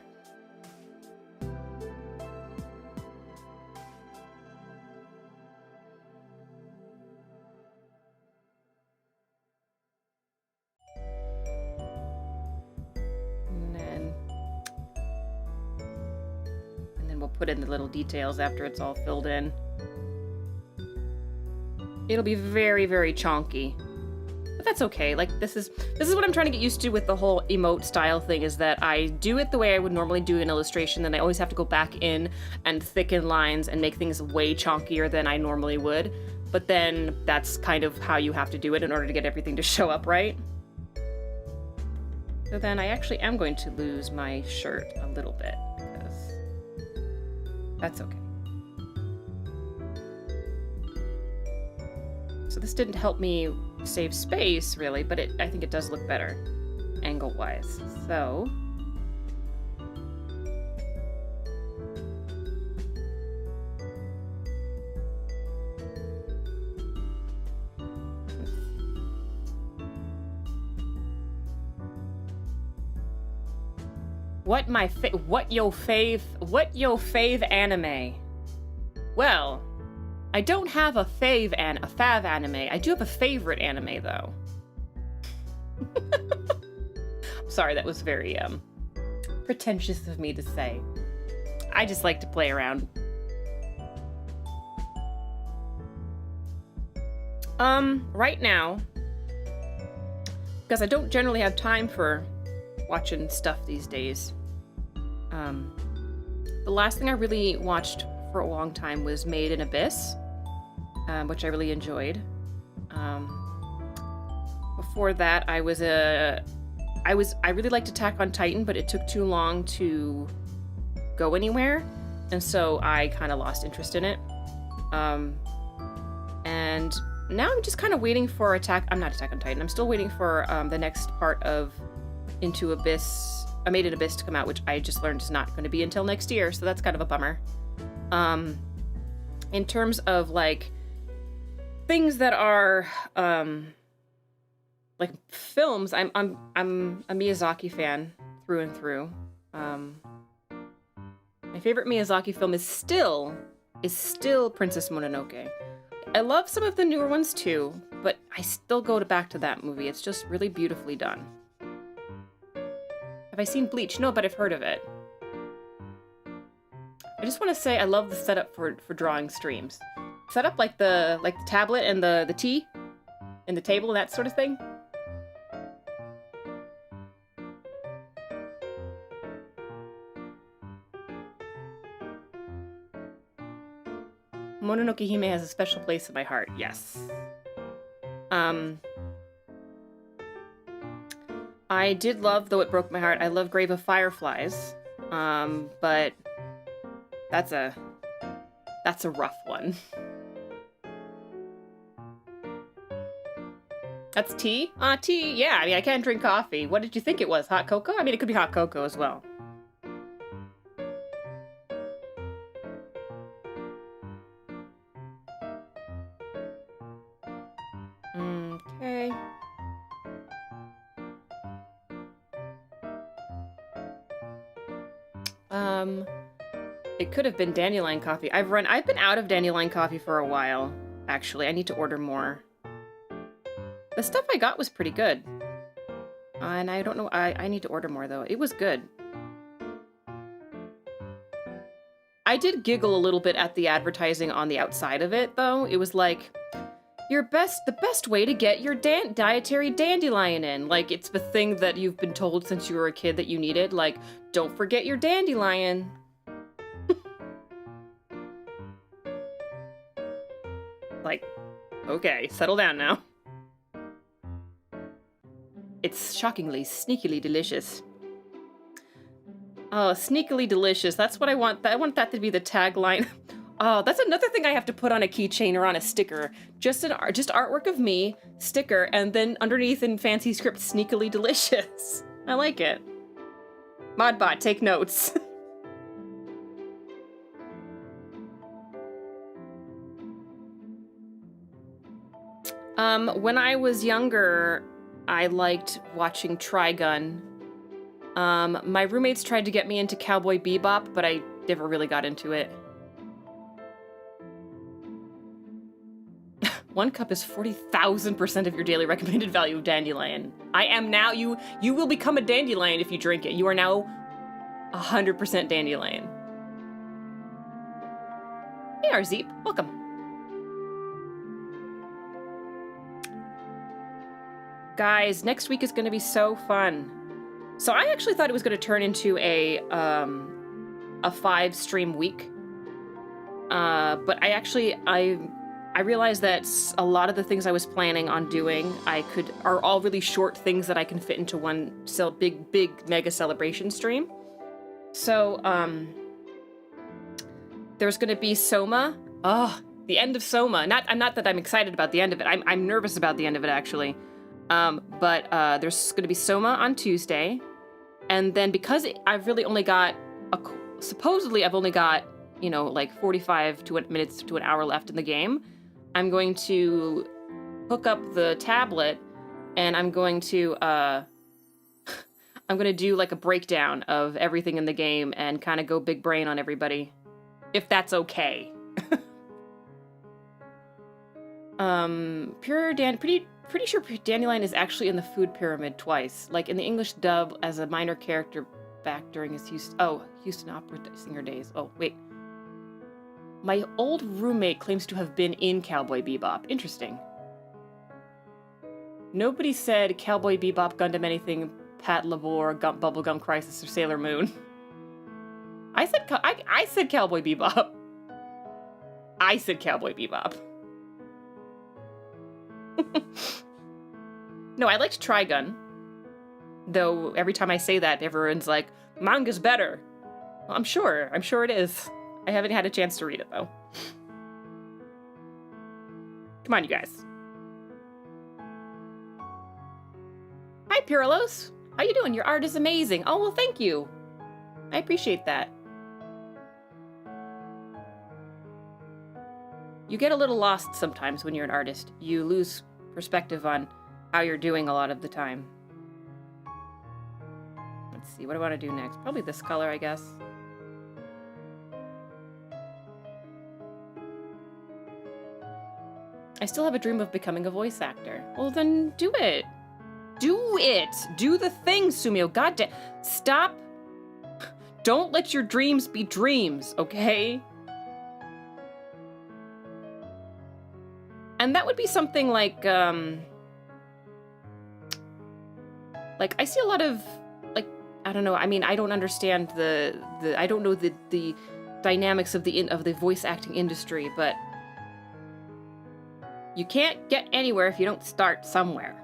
And then we'll put in the little details after it's all filled in. It'll be very, very chonky. But that's okay. Like, this is what I'm trying to get used to with the whole emote style thing, is that I do it the way I would normally do an illustration, then I always have to go back in and thicken lines and make things way chonkier than I normally would. but then that's kind of how you have to do it in order to get everything to show up right. So then I actually am going to lose my shirt a little bit, because that's okay. So this didn't help me save space, really, but I think it does look better, angle-wise. So... What yo fave anime? Well, I don't have a fav anime. I do have a favorite anime though. Sorry, that was very pretentious of me to say. I just like to play around. Right now, because I don't generally have time for watching stuff these days. The last thing I really watched for a long time was Made in Abyss, which I really enjoyed. Before that, I really liked Attack on Titan, but it took too long to go anywhere, and so I kind of lost interest in it. And now I'm just kind of waiting for I'm not Attack on Titan. I'm still waiting for the next part of Into Abyss. I Made in Abyss to come out, which I just learned is not going to be until next year, so that's kind of a bummer. In terms of like things that are like films, I'm a Miyazaki fan through and through. My favorite Miyazaki film is still Princess Mononoke. I love some of the newer ones too, but I still go back to that movie. It's just really beautifully done. Have I seen Bleach? No, but I've heard of it. I just want to say I love the setup for drawing streams. Setup like the tablet and the tea and the table and that sort of thing. Mononoke Hime has a special place in my heart. Yes. I did love, though it broke my heart, I love Grave of Fireflies, but that's a rough one. That's tea? Tea, yeah, I mean, I can't drink coffee. What did you think it was, hot cocoa? I mean, it could be hot cocoa as well. Okay. It could have been dandelion coffee. I've been out of dandelion coffee for a while, actually. I need to order more. The stuff I got was pretty good. And I don't know, I need to order more though. It was good. I did giggle a little bit at the advertising on the outside of it though. It was like, the best way to get your dietary dandelion in. Like, it's the thing that you've been told since you were a kid that you needed. Like, don't forget your dandelion. Like, okay, settle down now. It's shockingly, sneakily delicious. Oh, sneakily delicious. That's what I want. I want that to be the tagline. Oh, that's another thing I have to put on a keychain or on a sticker. Just artwork of me, sticker, and then underneath in fancy script, sneakily delicious. I like it. Modbot, take notes. When I was younger, I liked watching Trigun. My roommates tried to get me into Cowboy Bebop, but I never really got into it. 1 cup is 40,000% of your daily recommended value of dandelion. I am now, you will become a dandelion if you drink it. You are now 100% dandelion. Hey, Arzeep, welcome. Guys, next week is going to be so fun. So I actually thought it was going to turn into a 5-stream week. But I I realized that a lot of the things I was planning on doing, are all really short things that I can fit into one big mega celebration stream. So, there's gonna be Soma. Oh, the end of Soma. Not that I'm excited about the end of it. I'm nervous about the end of it, actually. But there's gonna be Soma on Tuesday. And then because I've really only got, supposedly I've only got, you know, like 45 minutes to an hour left in the game, I'm going to hook up the tablet and I'm going to do like a breakdown of everything in the game and kind of go big brain on everybody, if that's okay. Pretty sure Dandelion is actually in the food pyramid twice, like in the English dub as a minor character back during his Houston Opera Singer days. Oh, wait. My old roommate claims to have been in Cowboy Bebop. Interesting. Nobody said Cowboy Bebop, Gundam anything, Pat Labor, Bubblegum Crisis, or Sailor Moon. I said Cowboy Bebop. I said Cowboy Bebop. No, I liked Trigun. Though every time I say that, everyone's like, manga's better. Well, I'm sure it is. I haven't had a chance to read it, though. Come on, you guys. Hi, Pyrolos. How you doing? Your art is amazing. Oh, well, thank you. I appreciate that. You get a little lost sometimes when you're an artist. You lose perspective on how you're doing a lot of the time. Let's see, what do I want to do next? Probably this color, I guess. I still have a dream of becoming a voice actor. Well, then do it. Do it. Do the thing, Sumio. Goddamn. Stop. Don't let your dreams be dreams, okay? And that would be something like I see a lot of, like, I don't know. I mean, I don't understand I don't know the dynamics of the voice acting industry, but you can't get anywhere if you don't start somewhere.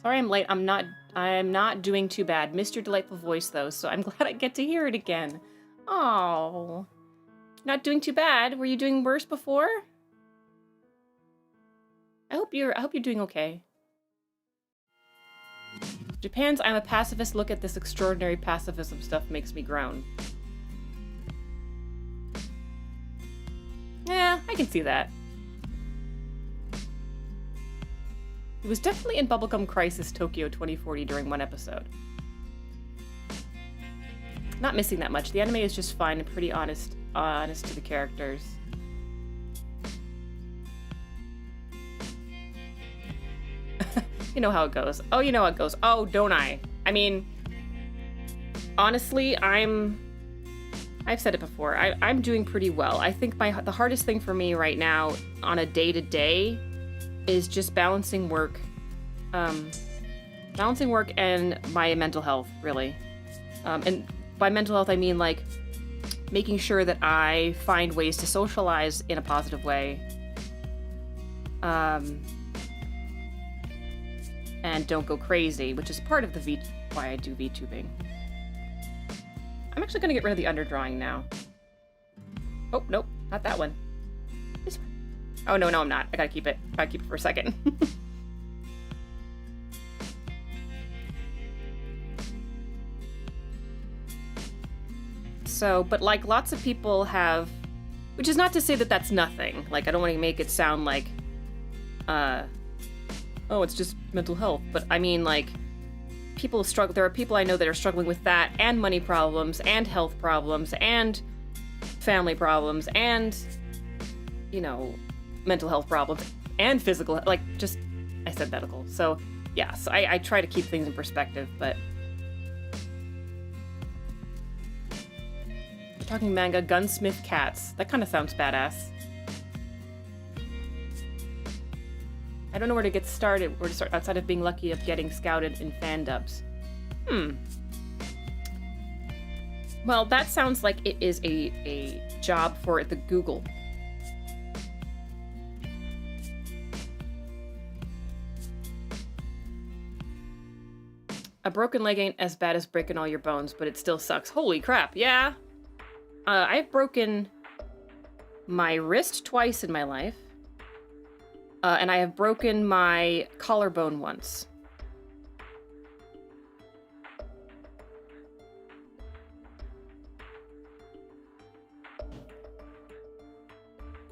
Sorry I'm late. I'm not doing too bad. Missed your delightful voice though, so I'm glad I get to hear it again. Oh, not doing too bad. Were you doing worse before? I hope you're doing okay. Japan's I'm a pacifist look at this extraordinary pacifism stuff makes me groan. Yeah, I can see that. It was definitely in Bubblegum Crisis Tokyo 2040 during one episode. Not missing that much. The anime is just fine and pretty honest to the characters. You know how it goes. Oh, you know how it goes. Oh, don't I? I mean, honestly, I've said it before. I'm doing pretty well. I think the hardest thing for me right now on a day-to-day is just balancing work and my mental health, really. And by mental health, I mean, like, making sure that I find ways to socialize in a positive way. And don't go crazy, which is part of why I do VTubing. I'm actually gonna get rid of the underdrawing now. Oh, nope, not that one. This one. Oh, no, I'm not. I gotta keep it. Gotta keep it for a second. So, but like lots of people have, which is not to say that that's nothing. Like, I don't want to make it sound like, oh, it's just mental health. But I mean, like, people struggle. There are people I know that are struggling with that, and money problems, and health problems, and family problems, and, you know, mental health problems, and physical, like, just, I said medical. So, yeah, so I try to keep things in perspective, but we're talking manga, Gunsmith Cats. That kind of sounds badass. I don't know where to get started, outside of being lucky of getting scouted in fan dubs. Well, that sounds like it is a job for the Google. A broken leg ain't as bad as breaking all your bones, but it still sucks. Holy crap, yeah. I've broken my wrist twice in my life. And I have broken my collarbone once.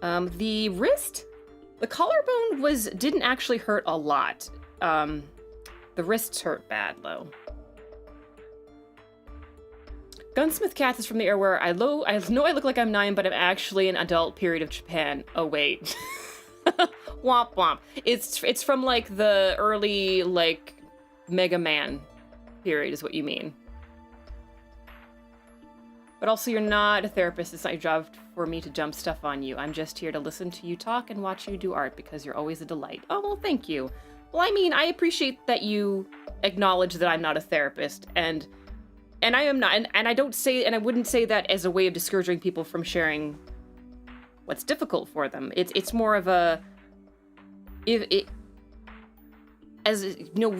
The wrist, the collarbone didn't actually hurt a lot. The wrists hurt bad, though. Gunsmith Cats is from the era where I know I look like I'm 9, but I'm actually an adult. Period of Japan. Oh wait, womp womp. It's from like the early like Mega Man period is what you mean. But also, you're not a therapist. It's not your job for me to jump stuff on you. I'm just here to listen to you talk and watch you do art because you're always a delight. Oh well, thank you. Well, I mean, I appreciate that you acknowledge that I'm not a therapist, and I am not, and I don't say, and I wouldn't say that as a way of discouraging people from sharing what's difficult for them. It's more of a, as you know,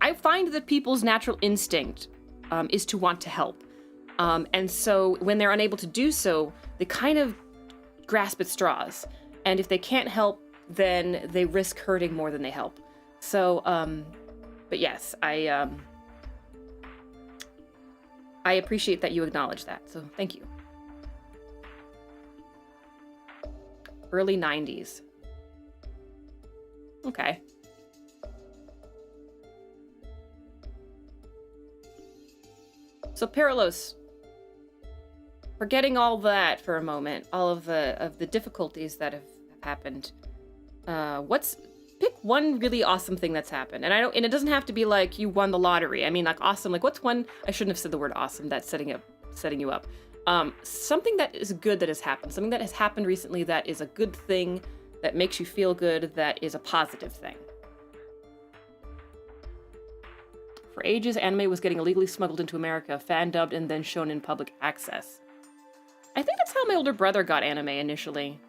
I find that people's natural instinct is to want to help, and so when they're unable to do so, they kind of grasp at straws, and if they can't help, then they risk hurting more than they help. So, but yes, I appreciate that you acknowledge that, so thank you. Early 90s. Okay. So, Perilos, forgetting all that for a moment, all of the difficulties that have happened, pick one really awesome thing that's happened. And it doesn't have to be like you won the lottery. I mean, like awesome, like what's one, I shouldn't have said the word awesome, that's setting you up. Something that is good that has happened, something that has happened recently that is a good thing, that makes you feel good, that is a positive thing. For ages, anime was getting illegally smuggled into America, fan-dubbed, and then shown in public access. I think that's how my older brother got anime initially.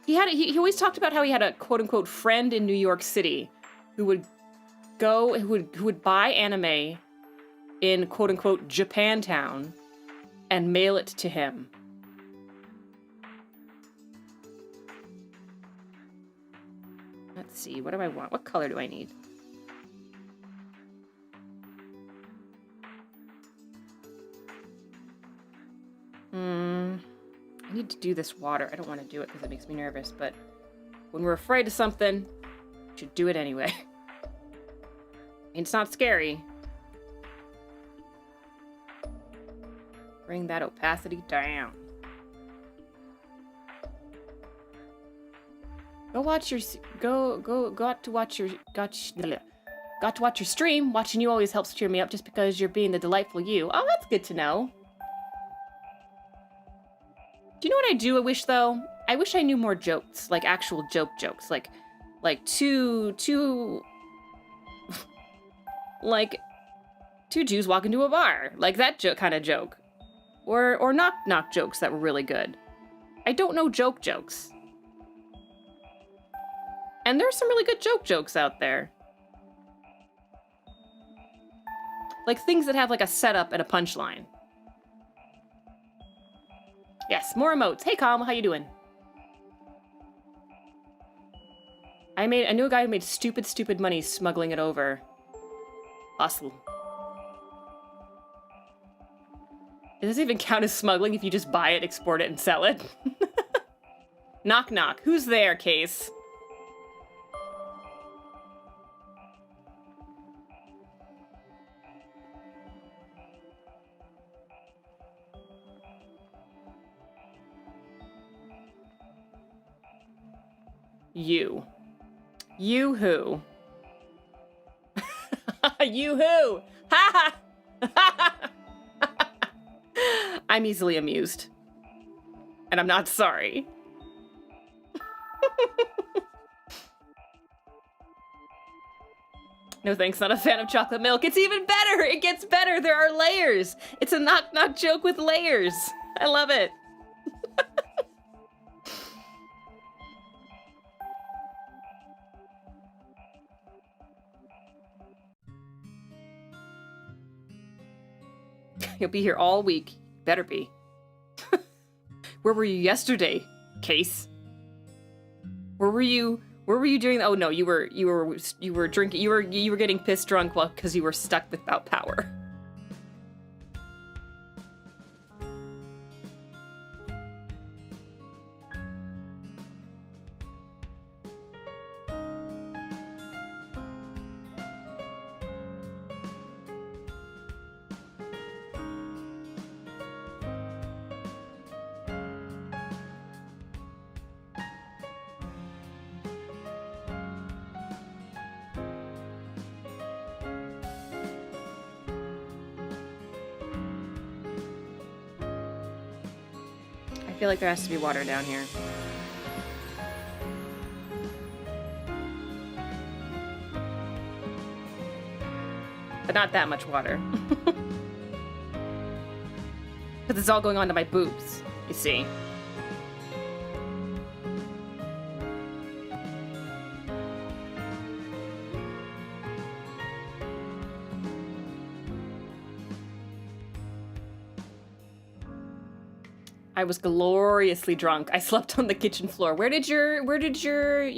He always talked about how he had a quote-unquote friend in New York City who would buy anime in quote-unquote Japantown and mail it to him. Let's see, what do I want? What color do I need? I need to do this water. I don't want to do it because it makes me nervous, but when we're afraid of something, we should do it anyway. I mean, it's not scary. Bring that opacity down. Got to watch your stream. Watching you always helps cheer me up just because you're being the delightful you. Oh, that's good to know. Do you know what I do? I wish, though? I wish I knew more jokes, like actual jokes, like two like two Jews walk into a bar, like that kind of joke, or knock jokes that were really good. I don't know jokes, and there's some really good jokes out there, like things that have like a setup and a punchline. Yes, more emotes. Hey, Calm, how you doing? I knew a guy who made stupid money smuggling it over. Hustle. Does this even count as smuggling if you just buy it, export it, and sell it? Knock knock. Who's there, Case? You. You who? You who? Ha ha! I'm easily amused. And I'm not sorry. No thanks, not a fan of chocolate milk. It's even better! It gets better! There are layers! It's a knock-knock joke with layers! I love it! You'll be here all week. Better be. Where were you yesterday, Case? Where were you doing? Oh no, you were drinking. You were getting pissed drunk because you were stuck without power. I feel like there has to be water down here. But not that much water. Because it's all going onto my boobs, you see. I was gloriously drunk. I slept on the kitchen floor. Where did your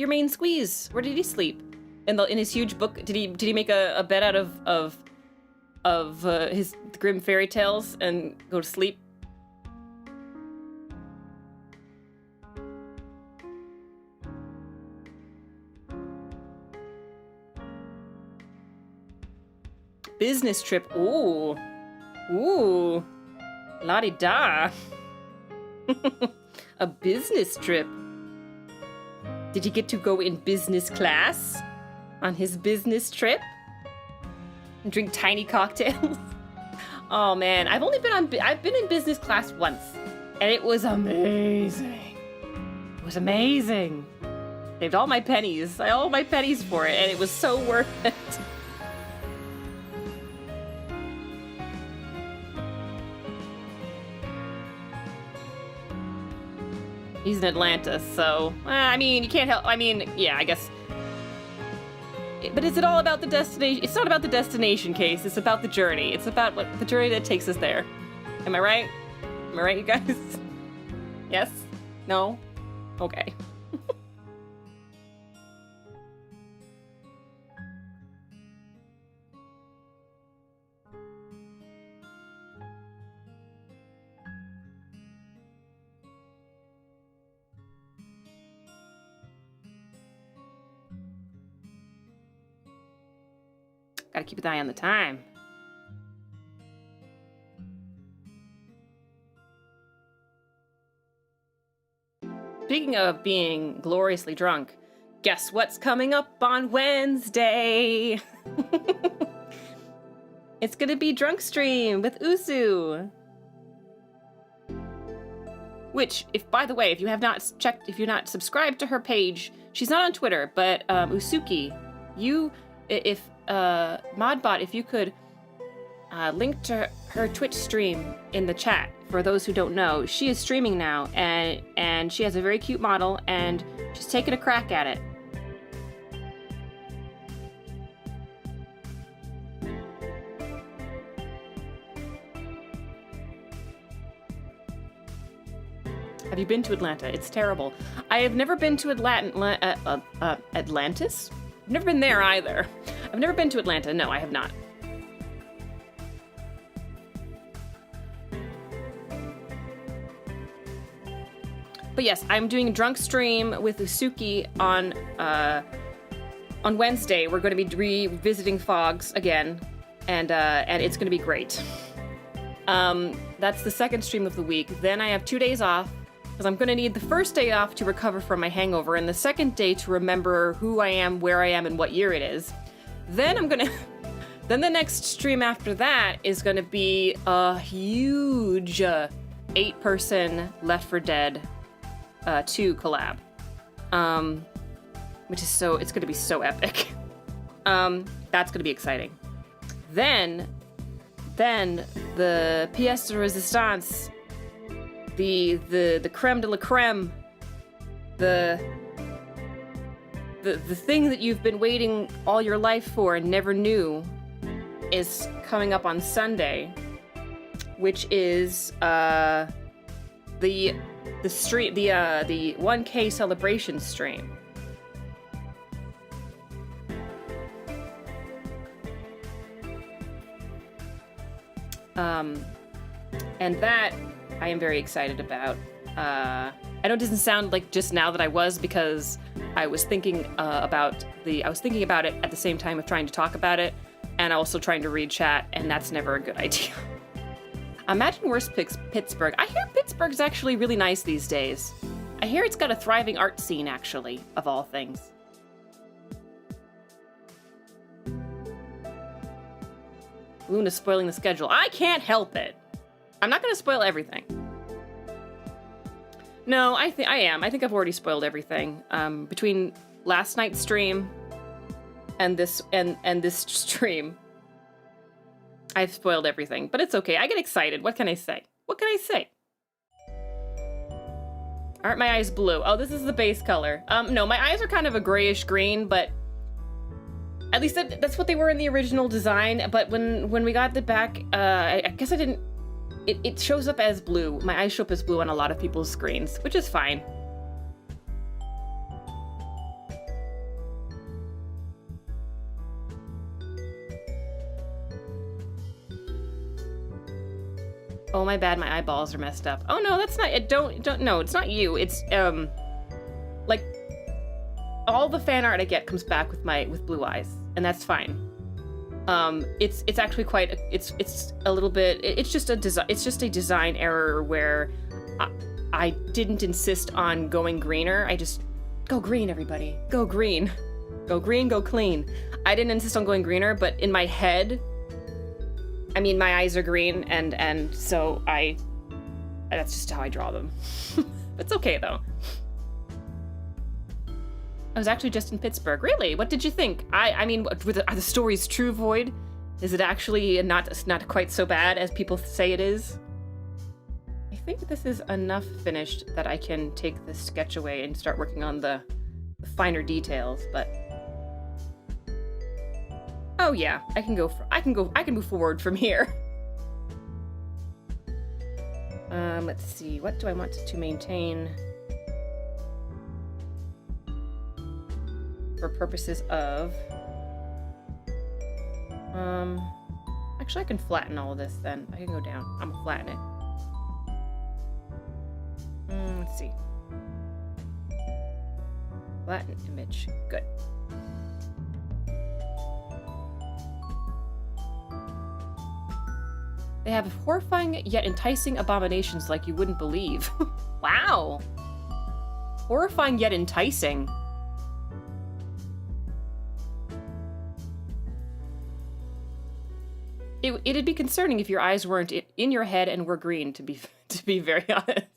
main squeeze? Where did he sleep? In his huge book? Did he make a bed out of his grim fairy tales and go to sleep? Business trip. Ooh. Ooh. La-di-da. A business trip. Did he get to go in business class on his business trip and drink tiny cocktails? Oh man, I've been in business class once, and it was amazing. It was amazing. Saved all my pennies for it, and it was so worth it. He's in Atlanta, so, I mean, you can't help, I mean, yeah, I guess. But is it all about the destination? It's not about the destination, Case. It's about the journey. It's about the journey that takes us there. Am I right? Am I right, you guys? Yes? No? Okay. Gotta keep an eye on the time. Speaking of being gloriously drunk, guess what's coming up on Wednesday? It's gonna be Drunk Stream with Usu. Which, by the way, if you're not subscribed to her page, she's not on Twitter, but Usuki, Modbot, if you could link to her Twitch stream in the chat, for those who don't know, she is streaming now, and she has a very cute model, and she's taking a crack at it. Have you been to Atlanta? It's terrible. I have never been to Atlantis? I've never been there either. I've never been to Atlanta. No, I have not. But yes, I'm doing a drunk stream with Usuki on Wednesday. We're going to be revisiting Fogs again, and it's going to be great. That's the second stream of the week. Then I have 2 days off, because I'm going to need the first day off to recover from my hangover, and the second day to remember who I am, where I am, and what year it is. Then then the next stream after that is going to be a huge 8-person Left 4 Dead 2 collab, which is it's going to be so epic. That's gonna be exciting. Then the pièce de résistance, the creme de la creme, the thing that you've been waiting all your life for and never knew is coming up on Sunday, which is the 1K celebration stream. And that I am very excited about. I know it doesn't sound like just now that I was, because I was thinking about it at the same time of trying to talk about it, and also trying to read chat, and that's never a good idea. Imagine worse Pittsburgh. I hear Pittsburgh's actually really nice these days. I hear it's got a thriving art scene, actually, of all things. Luna's spoiling the schedule. I can't help it. I'm not going to spoil everything. No, I am. I think I've already spoiled everything. Between last night's stream and this stream, I've spoiled everything. But it's okay. I get excited. What can I say? What can I say? Aren't my eyes blue? Oh, this is the base color. No, my eyes are kind of a grayish green, but at least that's what they were in the original design. But when we got the back, I guess I didn't. It shows up as blue. My eyes show up as blue on a lot of people's screens, which is fine. Oh, my bad. My eyeballs are messed up. Oh no, that's not it. Don't. No, it's not you. It's like all the fan art I get comes back with blue eyes, and that's fine. It's actually quite. It's a little bit. It's just a design error where I didn't insist on going greener. I just go green, everybody. Go green. Go green. Go clean. I didn't insist on going greener, but in my head, I mean, my eyes are green, and so that's just how I draw them. It's okay though. I was actually just in Pittsburgh. Really? What did you think? I mean, are the stories true, Void? Is it actually not quite so bad as people say it is? I think this is enough finished that I can take the sketch away and start working on the finer details, but oh yeah, I can move forward from here. Let's see, what do I want to maintain for purposes of actually I can flatten all of this then. I can go down. I'm gonna flatten it. Let's see. Flatten image. Good. They have horrifying yet enticing abominations like you wouldn't believe. Wow. Horrifying yet enticing. It'd be concerning if your eyes weren't in your head and were green, to be very honest.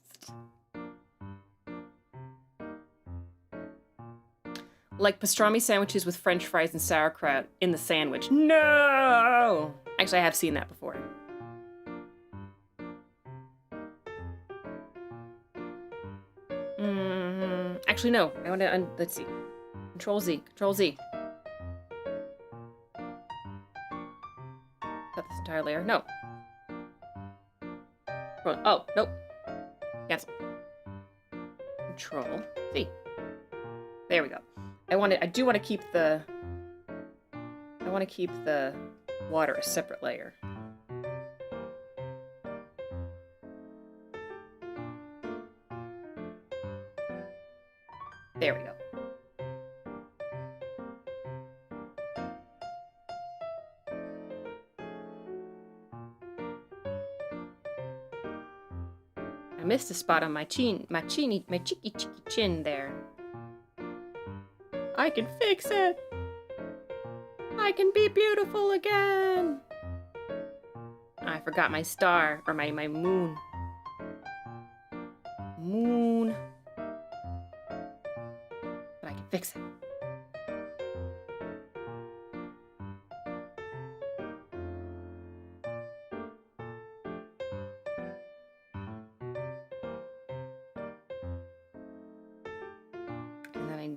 Like pastrami sandwiches with French fries and sauerkraut in the sandwich. No! Actually, I have seen that before. Actually, no. I want to. Let's see. Control Z. Control Z. Cut this entire layer. No. Oh, nope. Cancel. Control Z. There we go. I do want to keep the. I want to keep the water a separate layer. There we go. I missed a spot on my cheeky chin there. I can fix it. I can be beautiful again. I forgot my star, or my moon. Moon. But I can fix it.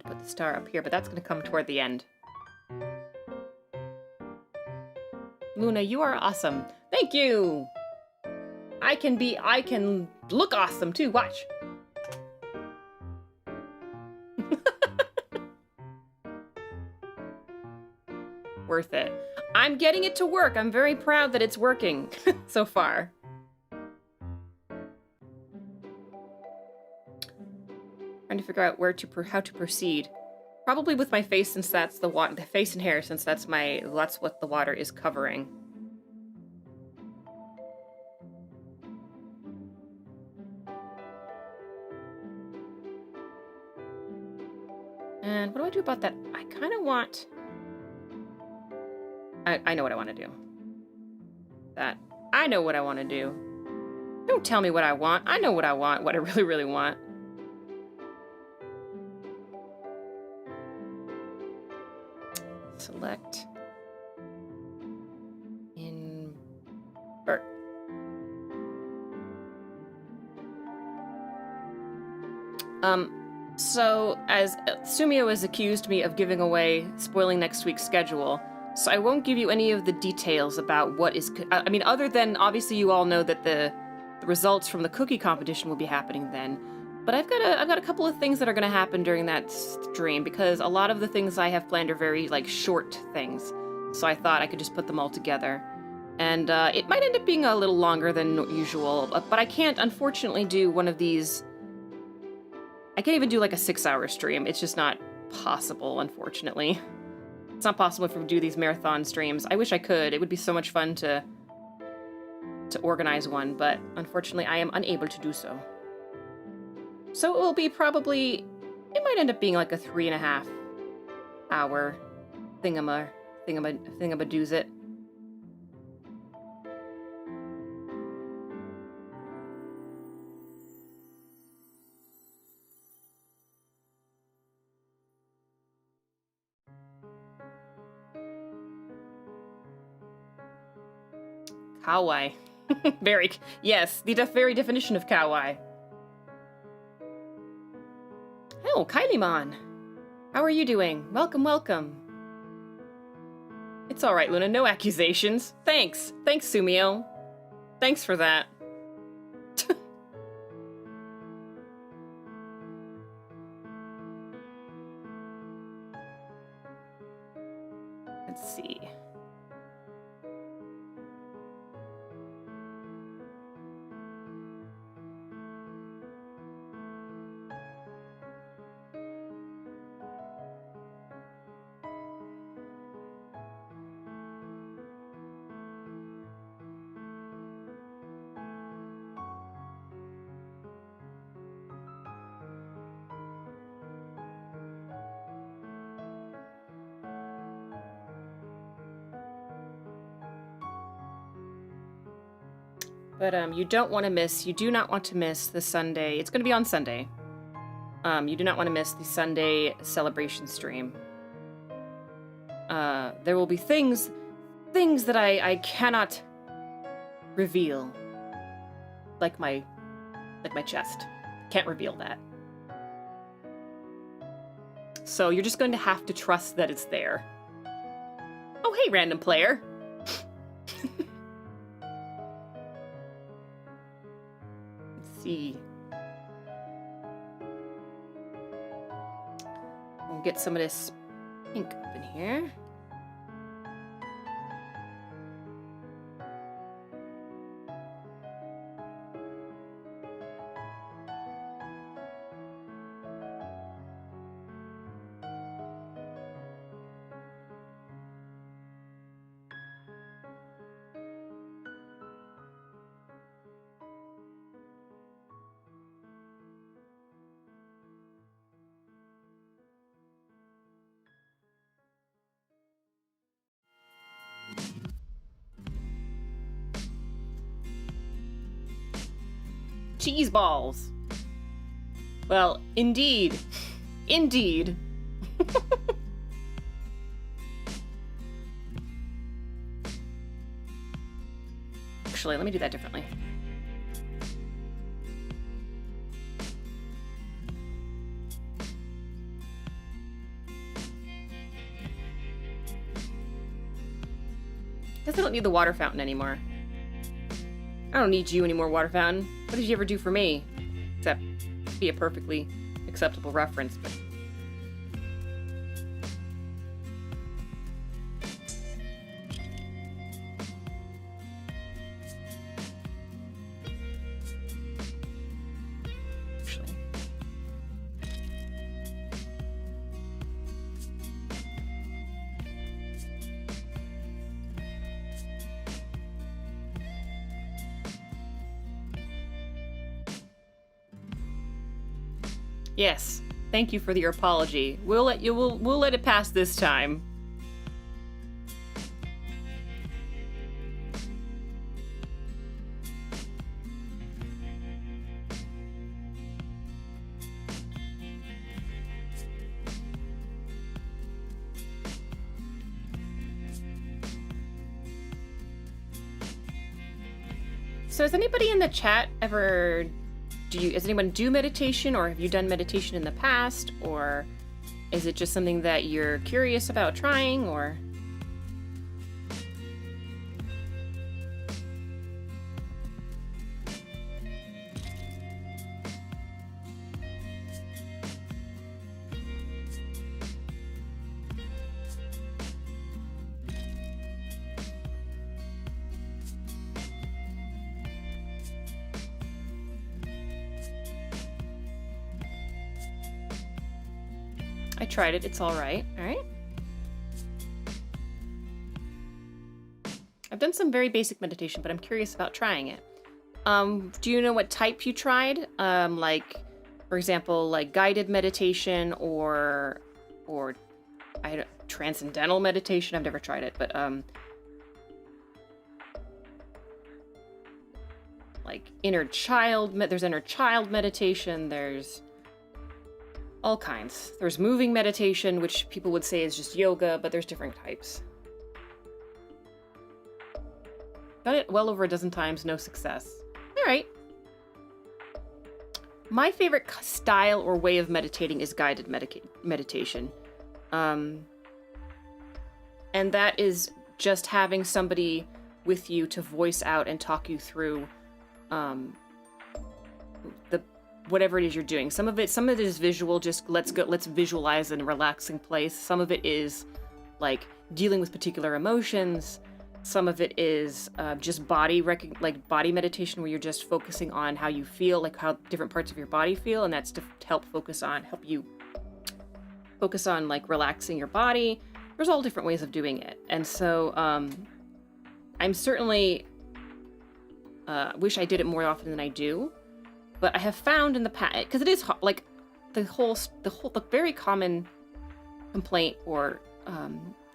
to put the star up here, but that's going to come toward the end. Luna, you are awesome. Thank you! I can look awesome too, watch. Worth it. I'm getting it to work. I'm very proud that it's working so far. Trying to figure out how to proceed. Probably with my face, since that's the face and hair, since that's what the water is covering. And what do I do about that? I kind of want... I know what I want to do. I know what I want to do. Don't tell me what I want. I know what I want, what I really, really want. Select. Invert. So, as Sumio has accused me of giving away, spoiling next week's schedule, so I won't give you any of the details about what is... I mean, other than, obviously you all know that the results from the cookie competition will be happening then. But I've got a couple of things that are going to happen during that stream, because a lot of the things I have planned are very, like, short things. So I thought I could just put them all together. And it might end up being a little longer than usual, but I can't, unfortunately, do one of these... I can't even do, like, a 6-hour stream. It's just not possible, unfortunately. It's not possible to do these marathon streams. I wish I could. It would be so much fun to organize one, but unfortunately I am unable to do so. So it will be probably... It might end up being like a 3.5 hour thingamadooz-it. Kawaii. Yes, the very definition of kawaii. Oh, Kylie-mon. How are you doing? Welcome, welcome. It's alright, Luna, no accusations. Thanks, Sumio. Thanks for that. Let's see. But you do not want to miss the Sunday. It's going to be on Sunday. You do not want to miss the Sunday celebration stream. There will be things that I cannot reveal. Like my chest. Can't reveal that. So you're just going to have to trust that it's there. Oh, hey, random player. See. We'll get some of this pink up in here. Cheese balls. Well, indeed. Indeed. Actually, let me do that differently. Guess I don't need the water fountain anymore. I don't need you anymore, water fountain. What did you ever do for me? Except be a perfectly acceptable reference, but... Yes, thank you for your apology. We'll let it pass this time. So has anybody in the chat ever does anyone do meditation, or have you done meditation in the past, or is it just something that you're curious about trying, or? I tried it. It's all right. All right. I've done some very basic meditation, but I'm curious about trying it. Do you know what type you tried? Like, for example, like guided meditation or transcendental meditation. I've never tried it, but like inner child. There's inner child meditation. There's all kinds. There's moving meditation, which people would say is just yoga, but there's different types. Done it well over a dozen times, no success. All right. My favorite style or way of meditating is guided meditation. And that is just having somebody with you to voice out and talk you through whatever it is you're doing. Some of it is visual, just let's visualize in a relaxing place. Some of it is like dealing with particular emotions. Some of it is just body meditation, where you're just focusing on how you feel, like how different parts of your body feel, and that's to help you focus on like relaxing your body. There's all different ways of doing it, and so I'm certainly wish I did it more often than I do. But I have found in the past, because it is like the very common complaint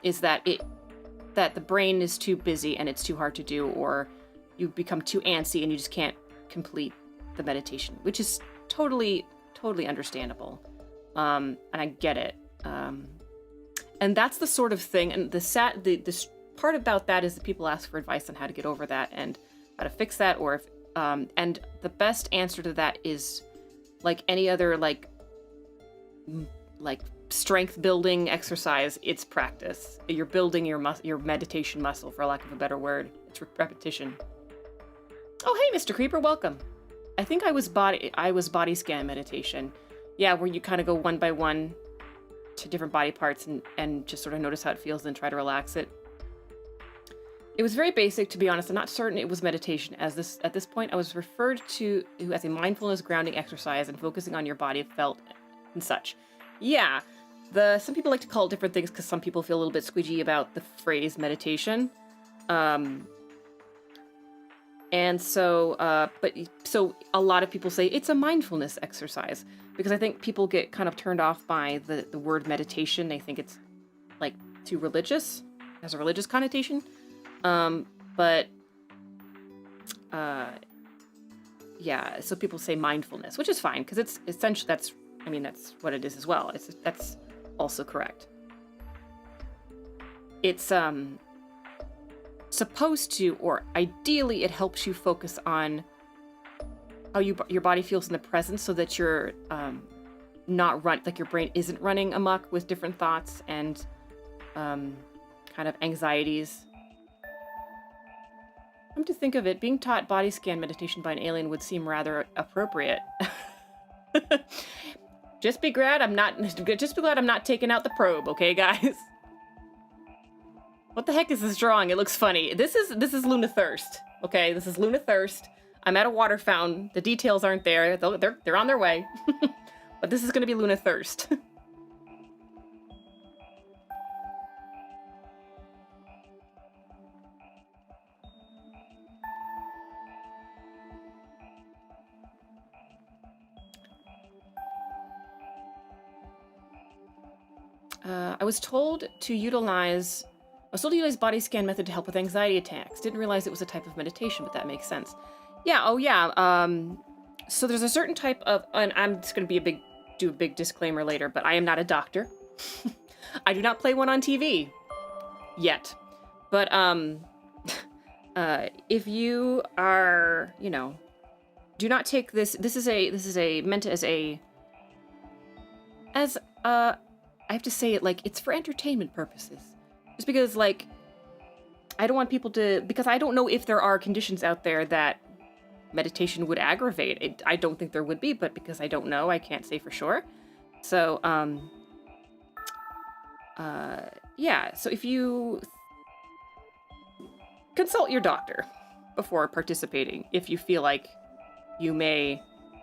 is that the brain is too busy and it's too hard to do, or you become too antsy and you just can't complete the meditation, which is totally understandable, and I get it. And that's the sort of thing, and this part about that is that people ask for advice on how to get over that and how to fix that, or if and the best answer to that is like any other like strength building exercise. It's practice. You're building your meditation muscle, for lack of a better word. It's repetition. Oh, hey, Mr. Creeper, welcome. I think I was body scan meditation. Yeah, where you kind of go one by one to different body parts and just sort of notice how it feels and try to relax it. It was very basic, to be honest. I'm not certain it was meditation. At this point, I was referred to as a mindfulness grounding exercise and focusing on your body felt and such. Yeah, some people like to call it different things because some people feel a little bit squeaky about the phrase meditation. And so, so a lot of people say it's a mindfulness exercise, because I think people get kind of turned off by the word meditation. They think it's like too religious, has a religious connotation. Yeah, so people say mindfulness, which is fine, because it's essentially, that's what it is as well. That's also correct. It's, supposed to, or ideally it helps you focus on how your body feels in the present, so that you're, like your brain isn't running amok with different thoughts and, kind of anxieties. Come to think of it, being taught body scan meditation by an alien would seem rather appropriate. Just be glad I'm not taking out the probe, okay, guys? What the heck is this drawing? It looks funny. This is Lunathirst, okay? This is Lunathirst. I'm at a water fountain. The details aren't there. They're on their way. But this is going to be Lunathirst. I was told to utilize body scan method to help with anxiety attacks. Didn't realize it was a type of meditation, but that makes sense. Yeah, oh yeah. So there's a certain type of, and I'm just going to do a big disclaimer later, but I am not a doctor. I do not play one on TV yet. But if you are, do not take this. This is meant as I have to say it like it's for entertainment purposes. Just because, like, I don't want people to, because I don't know if there are conditions out there that meditation would aggravate. I don't think there would be, but because I don't know, I can't say for sure. So, yeah, so if you consult your doctor before participating, if you feel like you may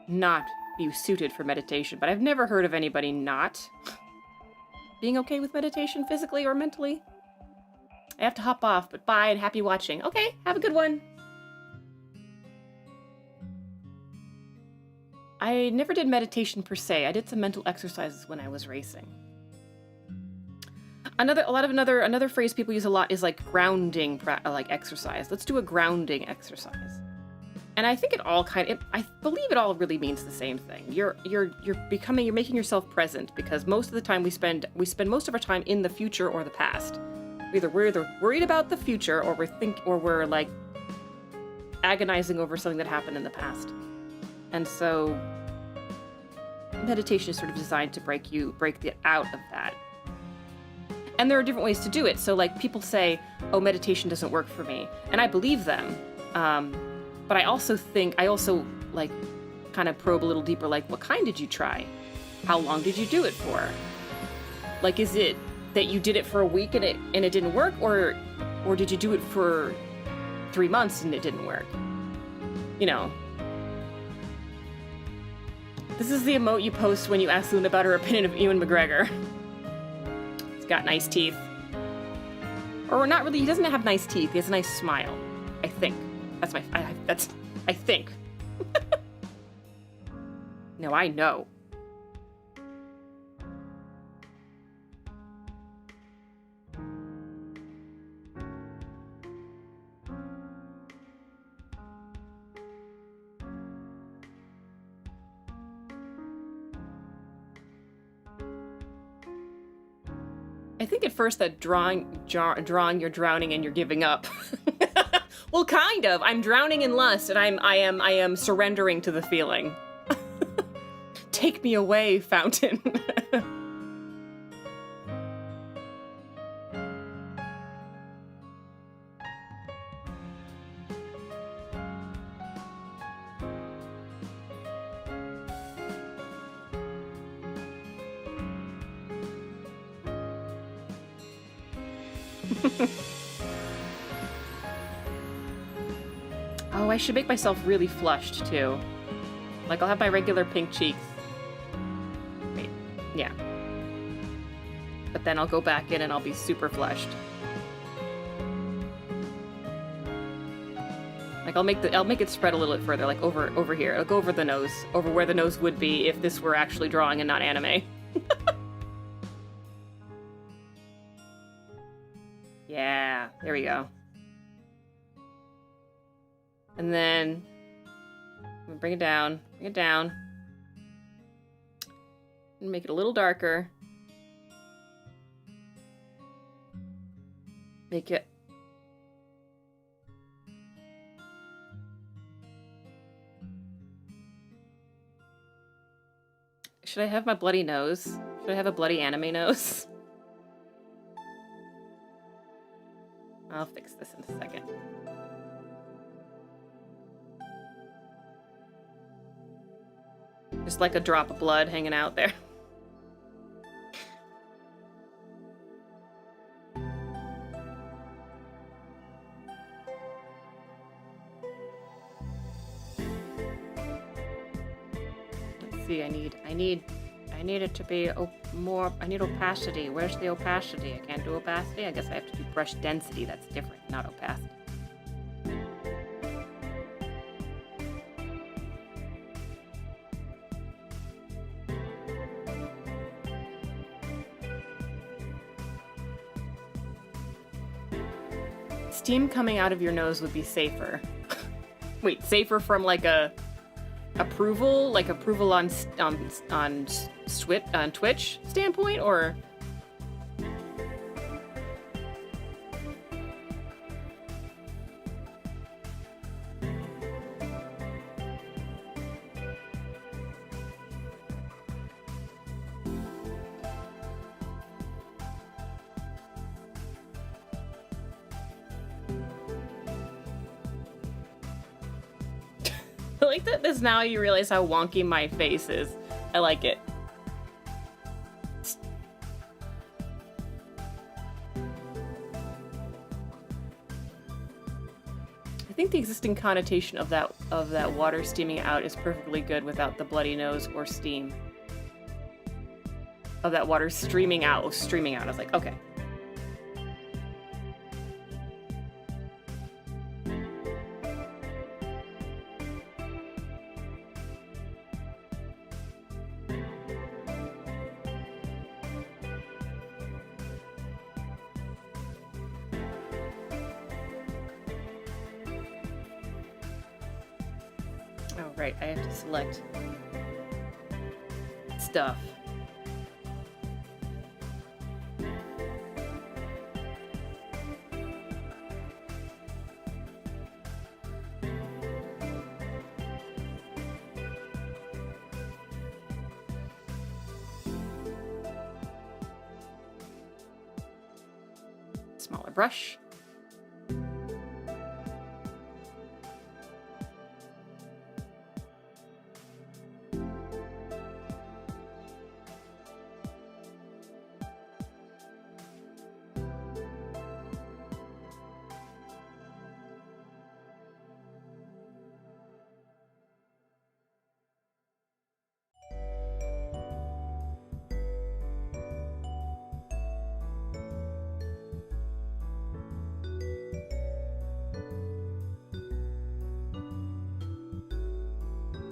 not be suited for meditation, but I've never heard of anybody not being okay with meditation physically or mentally. I have to hop off, but bye and happy watching. Okay, have a good one. I never did meditation per se. I did some mental exercises when I was racing. Another phrase people use a lot is like grounding, like exercise. Let's do a grounding exercise. And I think I believe it all really means the same thing. You're making yourself present, because most of the time we spend most of our time in the future or the past. We're either worried about the future or we're like agonizing over something that happened in the past. And so meditation is sort of designed to break out of that. And there are different ways to do it. So like people say, oh, meditation doesn't work for me. And I believe them. But I also like kind of probe a little deeper, like what kind did you try? How long did you do it for? Like, is it that you did it for a week and it didn't work, or did you do it for 3 months and it didn't work? This is the emote you post when you ask Luna about her opinion of Ewan McGregor. He's got nice teeth. Or not really, he doesn't have nice teeth, he has a nice smile, I think. I think. No, I know. I think at first that drawing you're drowning and you're giving up. Well, kind of. I'm drowning in lust, and I am surrendering to the feeling. Take me away, fountain. Oh, I should make myself really flushed, too. Like, I'll have my regular pink cheeks. Wait, yeah. But then I'll go back in and I'll be super flushed. Like, I'll make it spread a little bit further, like over here. It'll go over the nose, over where the nose would be if this were actually drawing and not anime. Yeah, there we go. And then bring it down, and make it a little darker. Make it. Should I have my bloody nose? Should I have a bloody anime nose? I'll fix this in a second. Just like a drop of blood hanging out there. Let's see, I need it to be more, I need opacity. Where's the opacity? I can't do opacity? I guess I have to do brush density. That's different, not opacity. Steam coming out of your nose would be safer. Wait, safer from like a approval, like approval on Twitch standpoint, or? I like that this now you realize how wonky my face is. I like it. I think the existing connotation of that water steaming out is perfectly good without the bloody nose or steam. Of that water streaming out. Oh, streaming out. I was like, okay. Right, I have to select stuff. Smaller brush.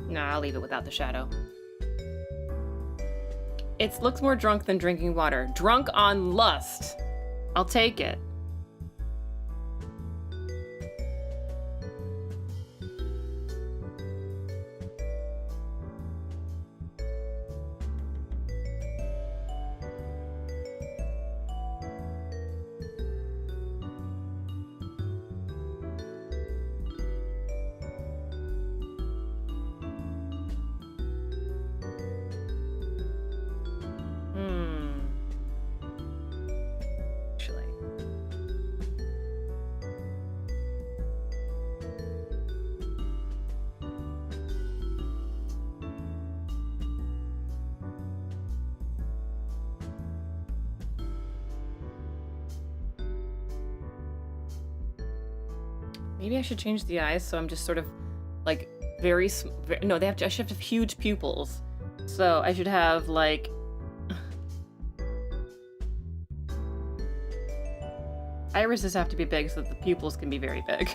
No, I'll leave it without the shadow. It looks more drunk than drinking water. Drunk on lust. I'll take it. Maybe I should change the eyes so I'm just sort of like very no, I should have huge pupils. So I should have like irises have to be big so that the pupils can be very big.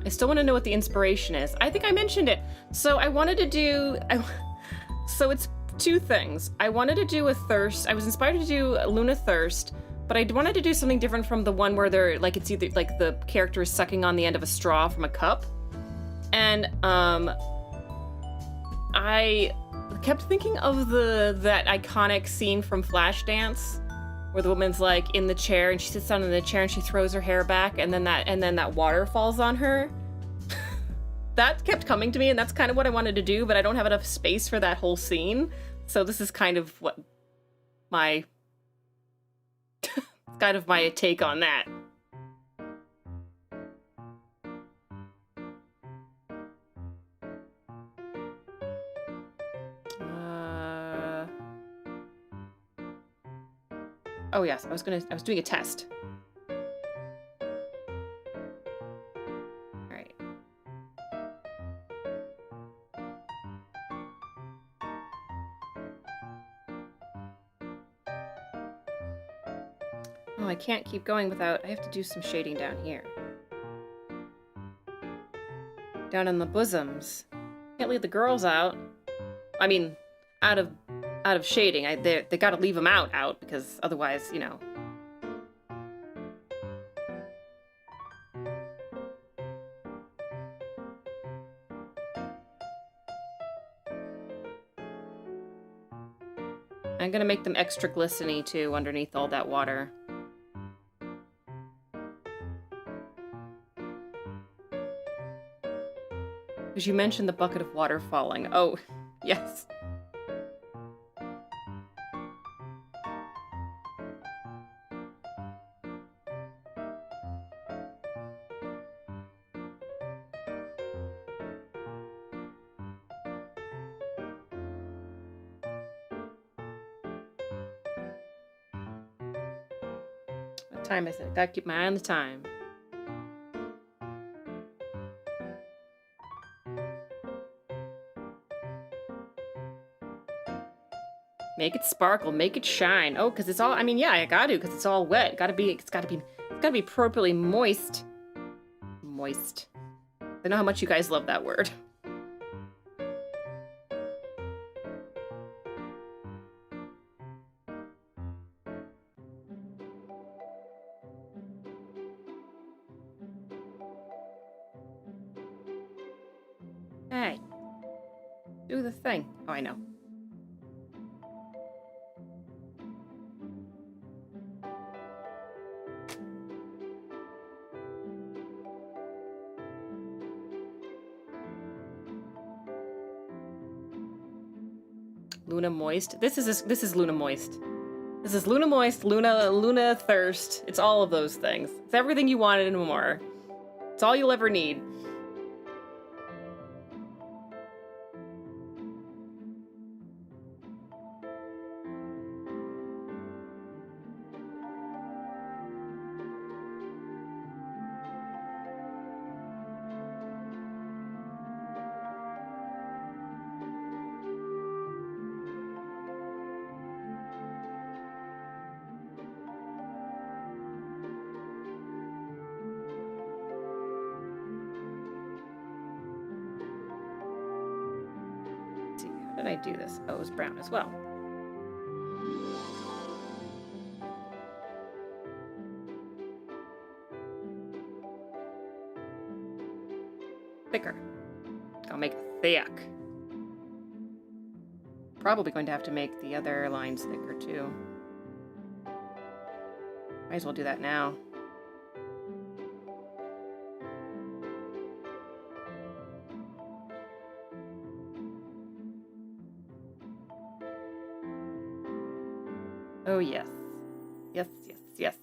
I still want to know what the inspiration is. I think I mentioned it. So I wanted to do... so it's two things. I wanted to do a thirst. I was inspired to do Luna Thirst, but I wanted to do something different from the one where they're like, it's either like the character is sucking on the end of a straw from a cup. And I kept thinking of that iconic scene from Flashdance where the woman's like in the chair and she sits down in the chair and she throws her hair back and then that water falls on her. That kept coming to me, and that's kind of what I wanted to do, but I don't have enough space for that whole scene. So this is kind of what my It's kind of my take on that. Oh yes, I was doing a test. Alright. Oh, I can't keep going without, I have to do some shading down here. Down on the bosoms. Can't leave the girls out. I mean, out of shading. They gotta leave them out because otherwise, you know. I'm gonna make them extra glistening too underneath all that water. Because you mentioned the bucket of water falling. Oh, yes. What time is it? Gotta keep my eye on the time. Make it sparkle, make it shine. Oh, because it's all, I mean, yeah, I gotta, because it's all wet. It's gotta be appropriately moist. Moist. I know how much you guys love that word. Hey. Do the thing. Oh, I know. Luna Moist. This is Luna Moist. This is Luna Moist, Luna Thirst. It's all of those things. It's everything you wanted and more. It's all you'll ever need. How did I do this? Oh, it was brown as well. Thicker. I'll make it thick. Probably going to have to make the other lines thicker too. Might as well do that now. Oh, yes. Yes, yes, yes.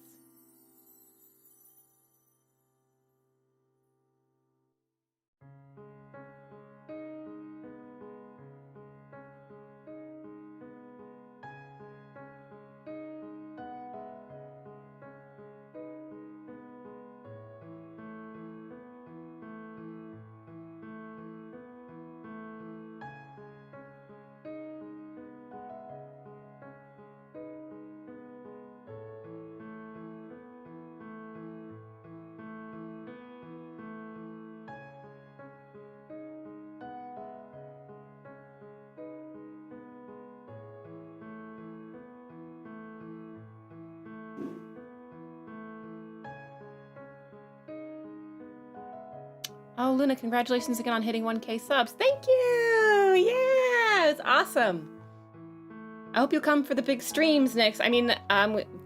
Oh, Luna, congratulations again on hitting 1K subs. Thank you! Yeah, it's awesome. I hope you'll come for the big streams next. I mean,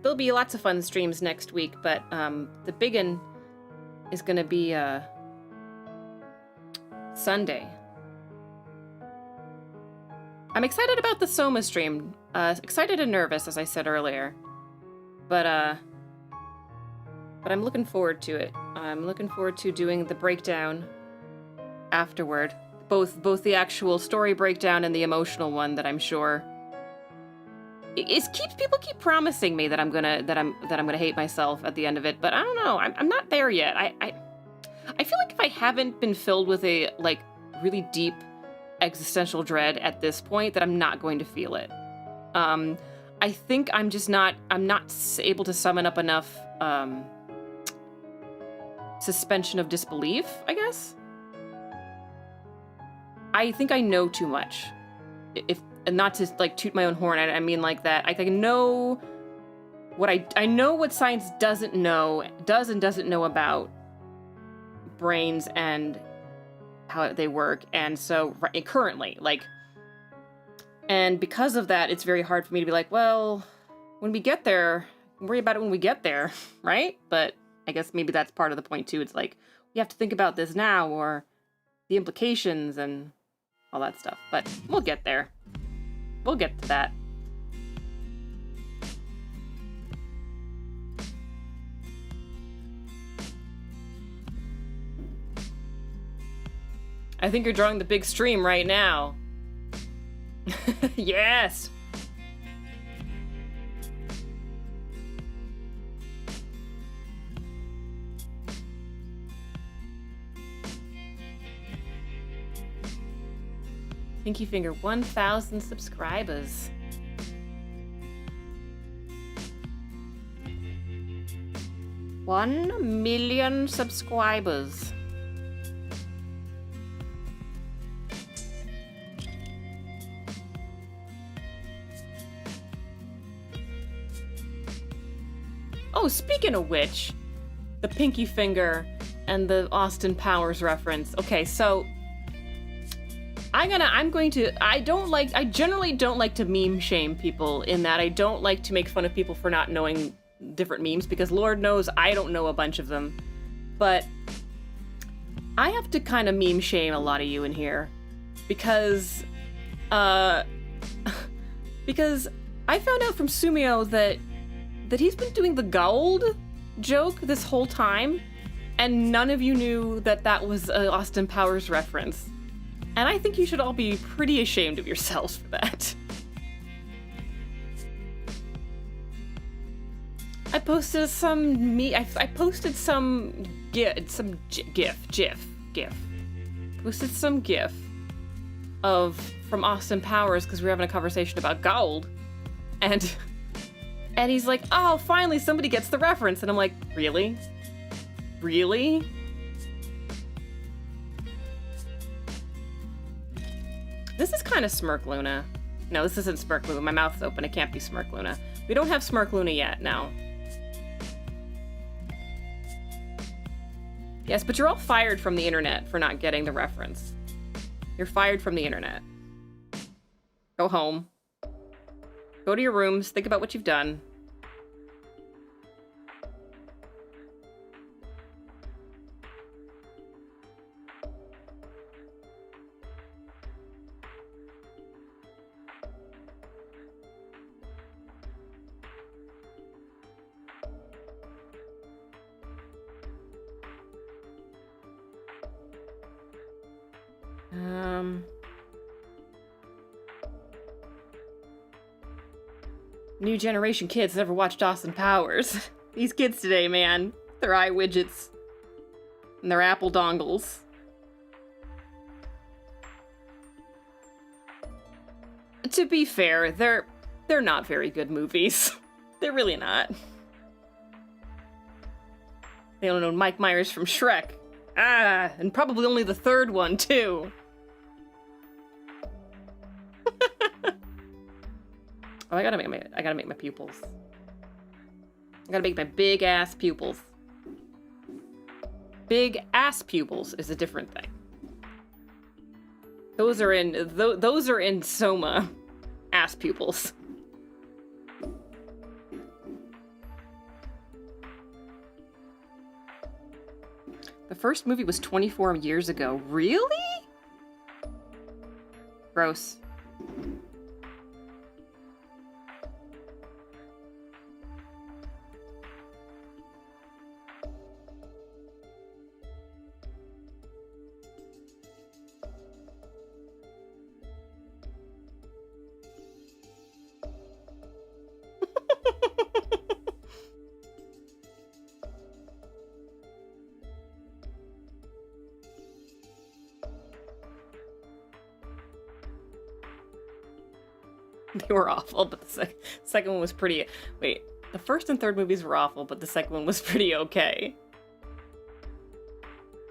there'll be lots of fun streams next week, but the big one is going to be Sunday. I'm excited about the Soma stream. Excited and nervous, as I said earlier. But But I'm looking forward to it. I'm looking forward to doing the breakdown afterward. Both the actual story breakdown and the emotional one that I'm sure people keep promising me that I'm gonna hate myself at the end of it, but I don't know. I'm not there yet. I feel like if I haven't been filled with a like really deep existential dread at this point, that I'm not going to feel it. I think I'm not able to summon up enough suspension of disbelief, I guess. I think I know too much. And not to like toot my own horn, I mean like that. I know what I know what science does and doesn't know about brains and how they work, and so currently, like, and because of that, it's very hard for me to be like, well, when we get there, worry about it when we get there, right? But I guess maybe that's part of the point too. It's like we have to think about this now, or the implications and all that stuff. But we'll get there. We'll get to that. I think you're drawing the big stream right now. Yes! Pinky Finger, 1,000 subscribers. One million subscribers. Oh, speaking of which, the Pinky Finger and the Austin Powers reference. Okay, so I generally don't like to meme shame people, in that I don't like to make fun of people for not knowing different memes, because Lord knows I don't know a bunch of them. But I have to kind of meme shame a lot of you in here because because I found out from Sumio that he's been doing the gold joke this whole time, and none of you knew that that was an Austin Powers reference. And I think you should all be pretty ashamed of yourselves for that. I posted some I posted some GIF. Posted some GIF from Austin Powers because we were having a conversation about gold, and he's like, "Oh, finally somebody gets the reference," and I'm like, "Really? Really?" This is kind of Smirk Luna. No, this isn't Smirk Luna. My mouth's open. It can't be Smirk Luna. We don't have Smirk Luna yet, no. Yes, but you're all fired from the internet for not getting the reference. You're fired from the internet. Go home. Go to your rooms. Think about what you've done. New generation kids never watched Austin Powers. These kids today, man. Their eye widgets. And their Apple dongles. To be fair, they're not very good movies. They're really not. They don't know Mike Myers from Shrek. Ah, and probably only the third one, too. Oh, I gotta make my pupils. I gotta make my big ass pupils. Big ass pupils is a different thing. Those are in Soma ass pupils. The first movie was 24 years ago. Really? Gross. They were awful, but the second one was pretty... Wait, the first and third movies were awful, but the second one was pretty okay.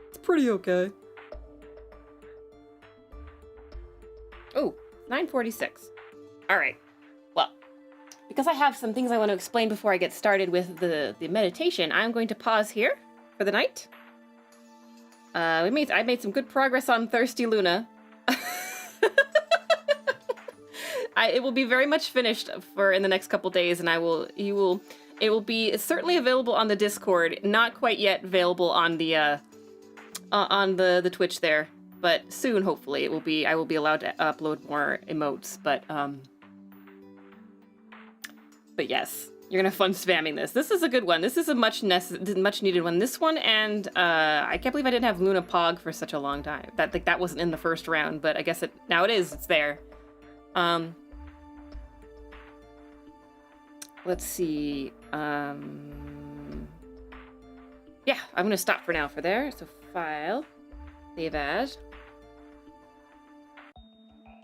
It's pretty okay. Oh, 9:46. All right. Well, because I have some things I want to explain before I get started with the meditation, I'm going to pause here for the night. I made some good progress on Thirsty Luna. It will be very much finished in the next couple days, and it will be certainly available on the Discord. Not quite yet available on the Twitch there, but soon hopefully I will be allowed to upload more emotes. But yes, you're gonna have fun spamming this. This is a good one. This is a much needed one. This one, and I can't believe I didn't have Luna Pog for such a long time. That wasn't in the first round, but I guess now it is. It's there. Let's see. Yeah, I'm gonna stop for now for there. So file, save as,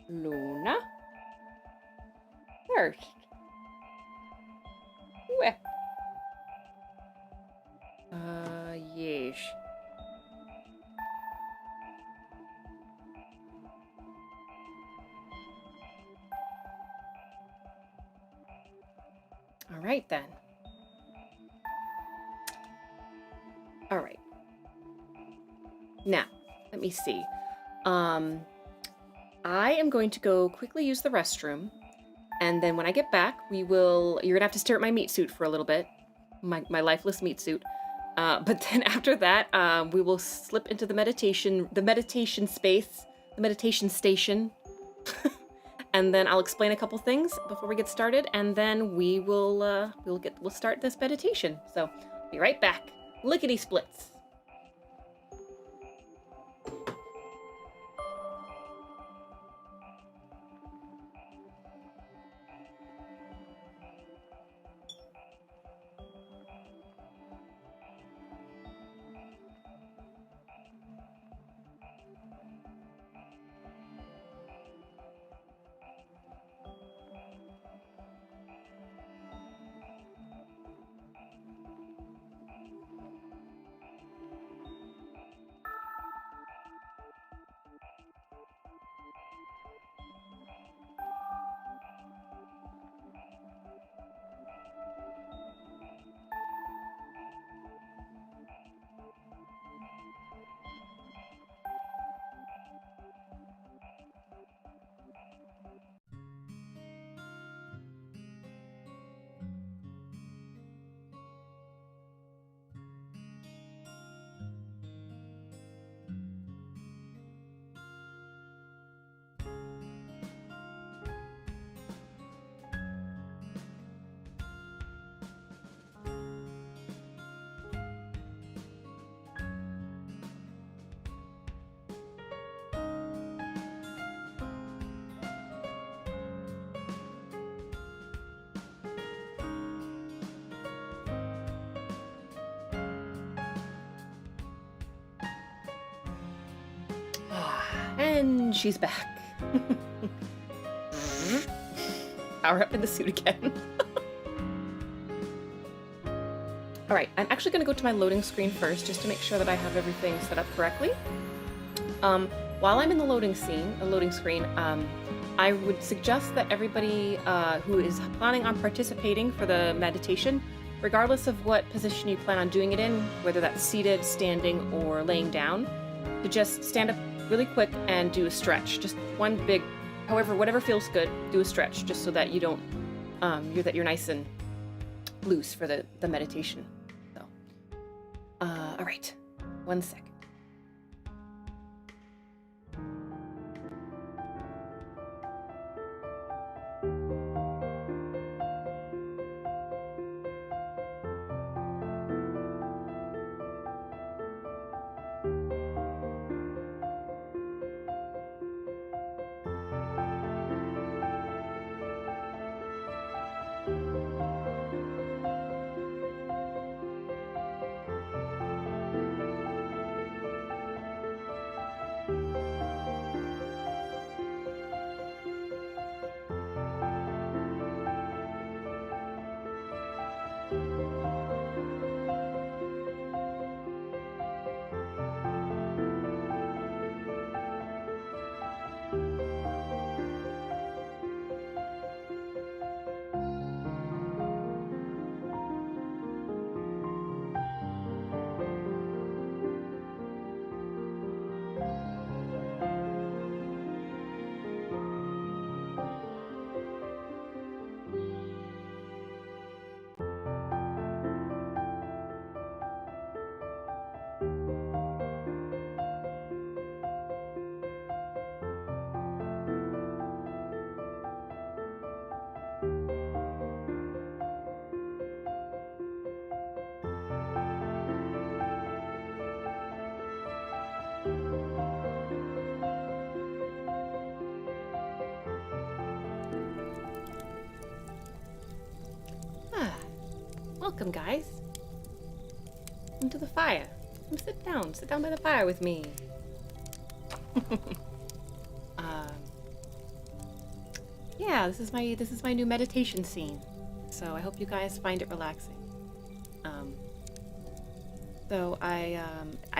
Luna, first. Where? Yes. All right, then. All right. Now, let me see. I am going to go quickly use the restroom, and then when I get back, you're gonna have to stare at my meat suit for a little bit, my lifeless meat suit. But then after that, we will slip into the meditation space, the meditation station. And then I'll explain a couple things before we get started, and then we'll start this meditation. So, be right back. Lickety splits. And she's back. Power up in the suit again. All right, I'm actually gonna go to my loading screen first just to make sure that I have everything set up correctly. While I'm in the loading screen, I would suggest that everybody who is planning on participating for the meditation, regardless of what position you plan on doing it in, whether that's seated, standing, or laying down, to just stand up really quick and do a stretch. Just one big, whatever feels good, do a stretch, just so that you don't, you're nice and loose for the meditation. So, all right, 1 second. welcome, guys. Come to the fire. Come sit down. Sit down by the fire with me. Yeah, this is my new meditation scene. So I hope you guys find it relaxing. So I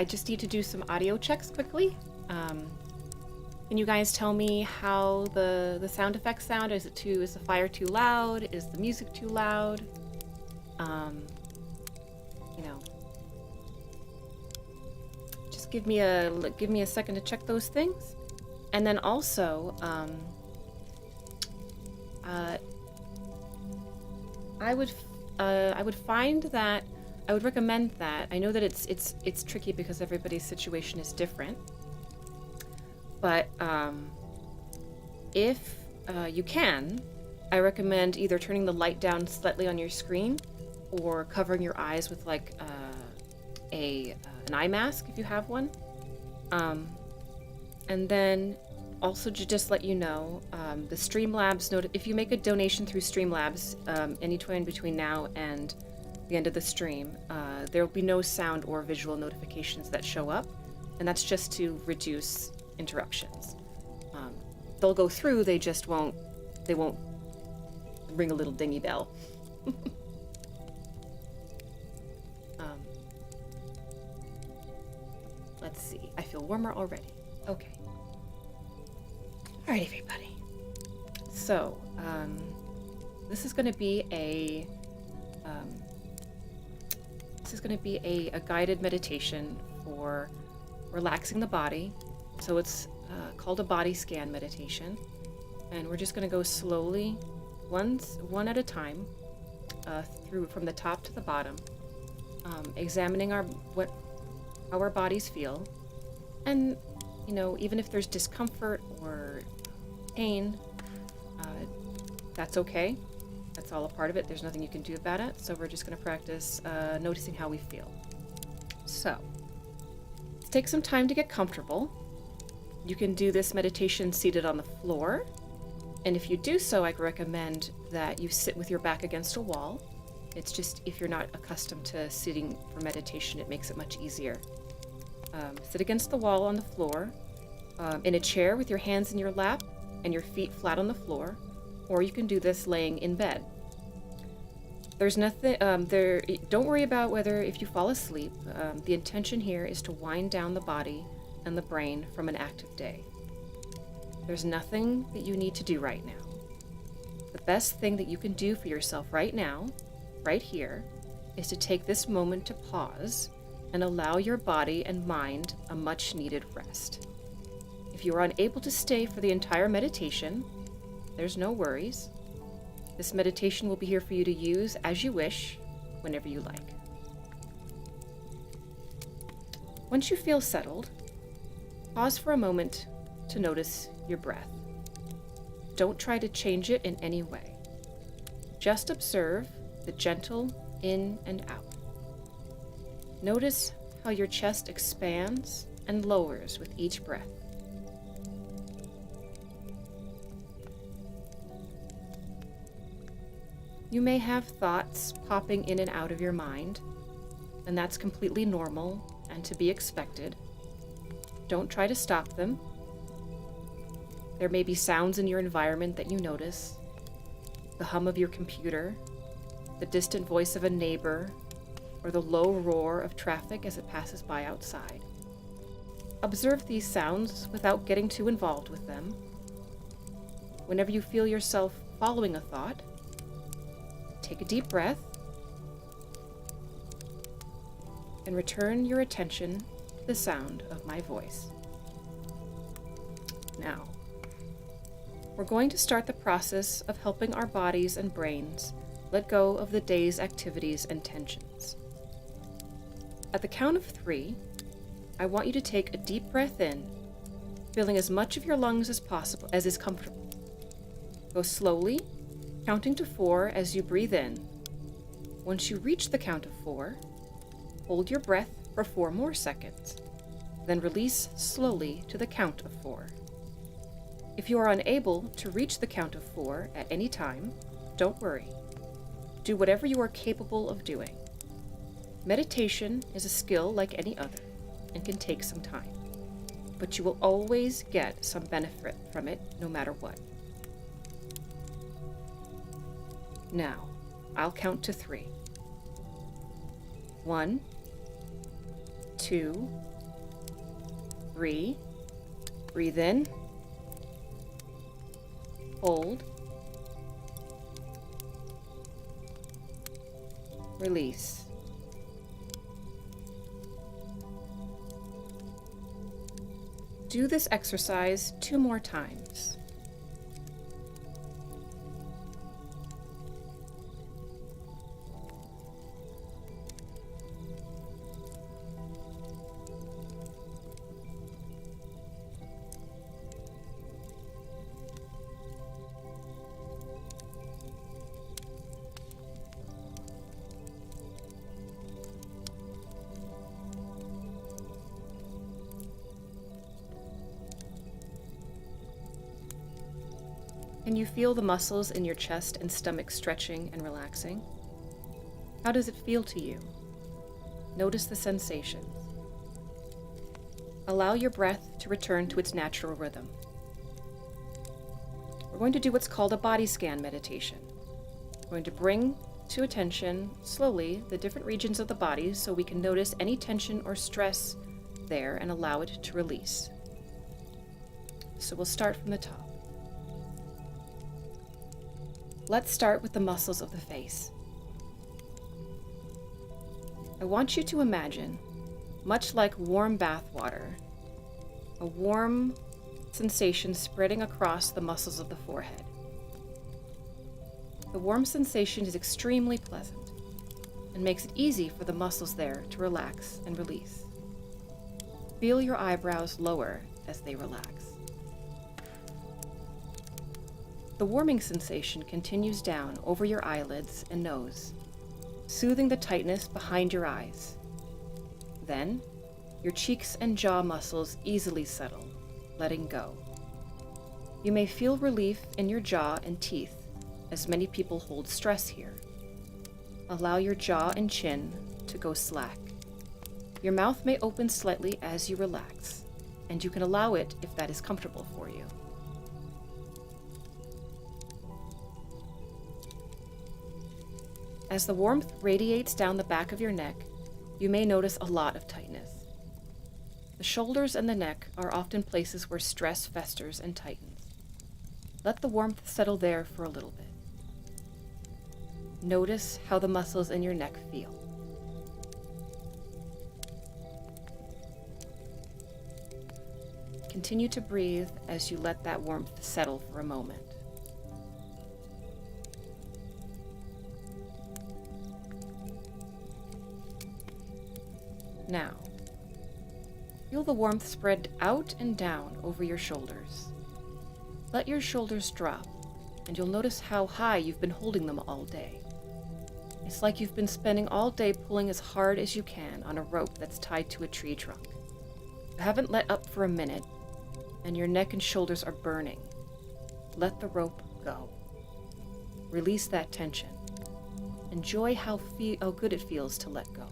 just need to do some audio checks quickly. Can you guys tell me how the sound effects sound? Is the fire too loud? Is the music too loud? You know, just give me a second to check those things. And then also, I would recommend that. I know that it's tricky because everybody's situation is different. But if you can, I recommend either turning the light down slightly on your screen or covering your eyes with like an eye mask if you have one. And then also to just let you know, the Streamlabs if you make a donation through Streamlabs anytime between now and the end of the stream, there will be no sound or visual notifications that show up, and that's just to reduce interruptions. They'll go through, they won't ring a little dingy bell. Let's see, I feel warmer already. Okay. Alright, everybody. So, this is going to be a guided meditation for relaxing the body. So it's called a body scan meditation, and we're just going to go slowly, one at a time, through from the top to the bottom, examining how our bodies feel, and even if there's discomfort or pain, that's okay. That's all a part of it. There's nothing you can do about it. So we're just going to practice noticing how we feel. So, take some time to get comfortable. You can do this meditation seated on the floor. And if you do so, I recommend that you sit with your back against a wall. It's just, if you're not accustomed to sitting for meditation, it makes it much easier. Sit against the wall on the floor, in a chair with your hands in your lap and your feet flat on the floor, or you can do this laying in bed. There's nothing, don't worry about if you fall asleep. The intention here is to wind down the body and the brain from an active day. There's nothing that you need to do right now. The best thing that you can do for yourself right now, right here, is to take this moment to pause and allow your body and mind a much needed rest. If you are unable to stay for the entire meditation, there's no worries. This meditation will be here for you to use as you wish, whenever you like. Once you feel settled, pause for a moment to notice your breath. Don't try to change it in any way. Just observe the gentle in and out. Notice how your chest expands and lowers with each breath. You may have thoughts popping in and out of your mind, and that's completely normal and to be expected. Don't try to stop them. There may be sounds in your environment that you notice, the hum of your computer, the distant voice of a neighbor, or the low roar of traffic as it passes by outside. Observe these sounds without getting too involved with them. Whenever you feel yourself following a thought, take a deep breath and return your attention to the sound of my voice. Now, we're going to start the process of helping our bodies and brains let go of the day's activities and tensions. At the count of 3, I want you to take a deep breath in, filling as much of your lungs as possible, as is comfortable. Go slowly, counting to 4 as you breathe in. Once you reach the count of 4, hold your breath for 4 more seconds, then release slowly to the count of 4. If you are unable to reach the count of 4 at any time, don't worry. Do whatever you are capable of doing. Meditation is a skill like any other and can take some time, but you will always get some benefit from it no matter what. Now, I'll count to 3. 1, 2, 3. Breathe in. Hold. Release. Do this exercise 2 more times. Can you feel the muscles in your chest and stomach stretching and relaxing? How does it feel to you? Notice the sensations. Allow your breath to return to its natural rhythm. We're going to do what's called a body scan meditation. We're going to bring to attention slowly the different regions of the body so we can notice any tension or stress there and allow it to release. So we'll start from the top. Let's start with the muscles of the face. I want you to imagine, much like warm bath water, a warm sensation spreading across the muscles of the forehead. The warm sensation is extremely pleasant and makes it easy for the muscles there to relax and release. Feel your eyebrows lower as they relax. The warming sensation continues down over your eyelids and nose, soothing the tightness behind your eyes. Then, your cheeks and jaw muscles easily settle, letting go. You may feel relief in your jaw and teeth, as many people hold stress here. Allow your jaw and chin to go slack. Your mouth may open slightly as you relax, and you can allow it if that is comfortable for you. As the warmth radiates down the back of your neck, you may notice a lot of tightness. The shoulders and the neck are often places where stress festers and tightens. Let the warmth settle there for a little bit. Notice how the muscles in your neck feel. Continue to breathe as you let that warmth settle for a moment. Now, feel the warmth spread out and down over your shoulders. Let your shoulders drop, and you'll notice how high you've been holding them all day. It's like you've been spending all day pulling as hard as you can on a rope that's tied to a tree trunk. You haven't let up for a minute, and your neck and shoulders are burning. Let the rope go. Release that tension. Enjoy how good it feels to let go.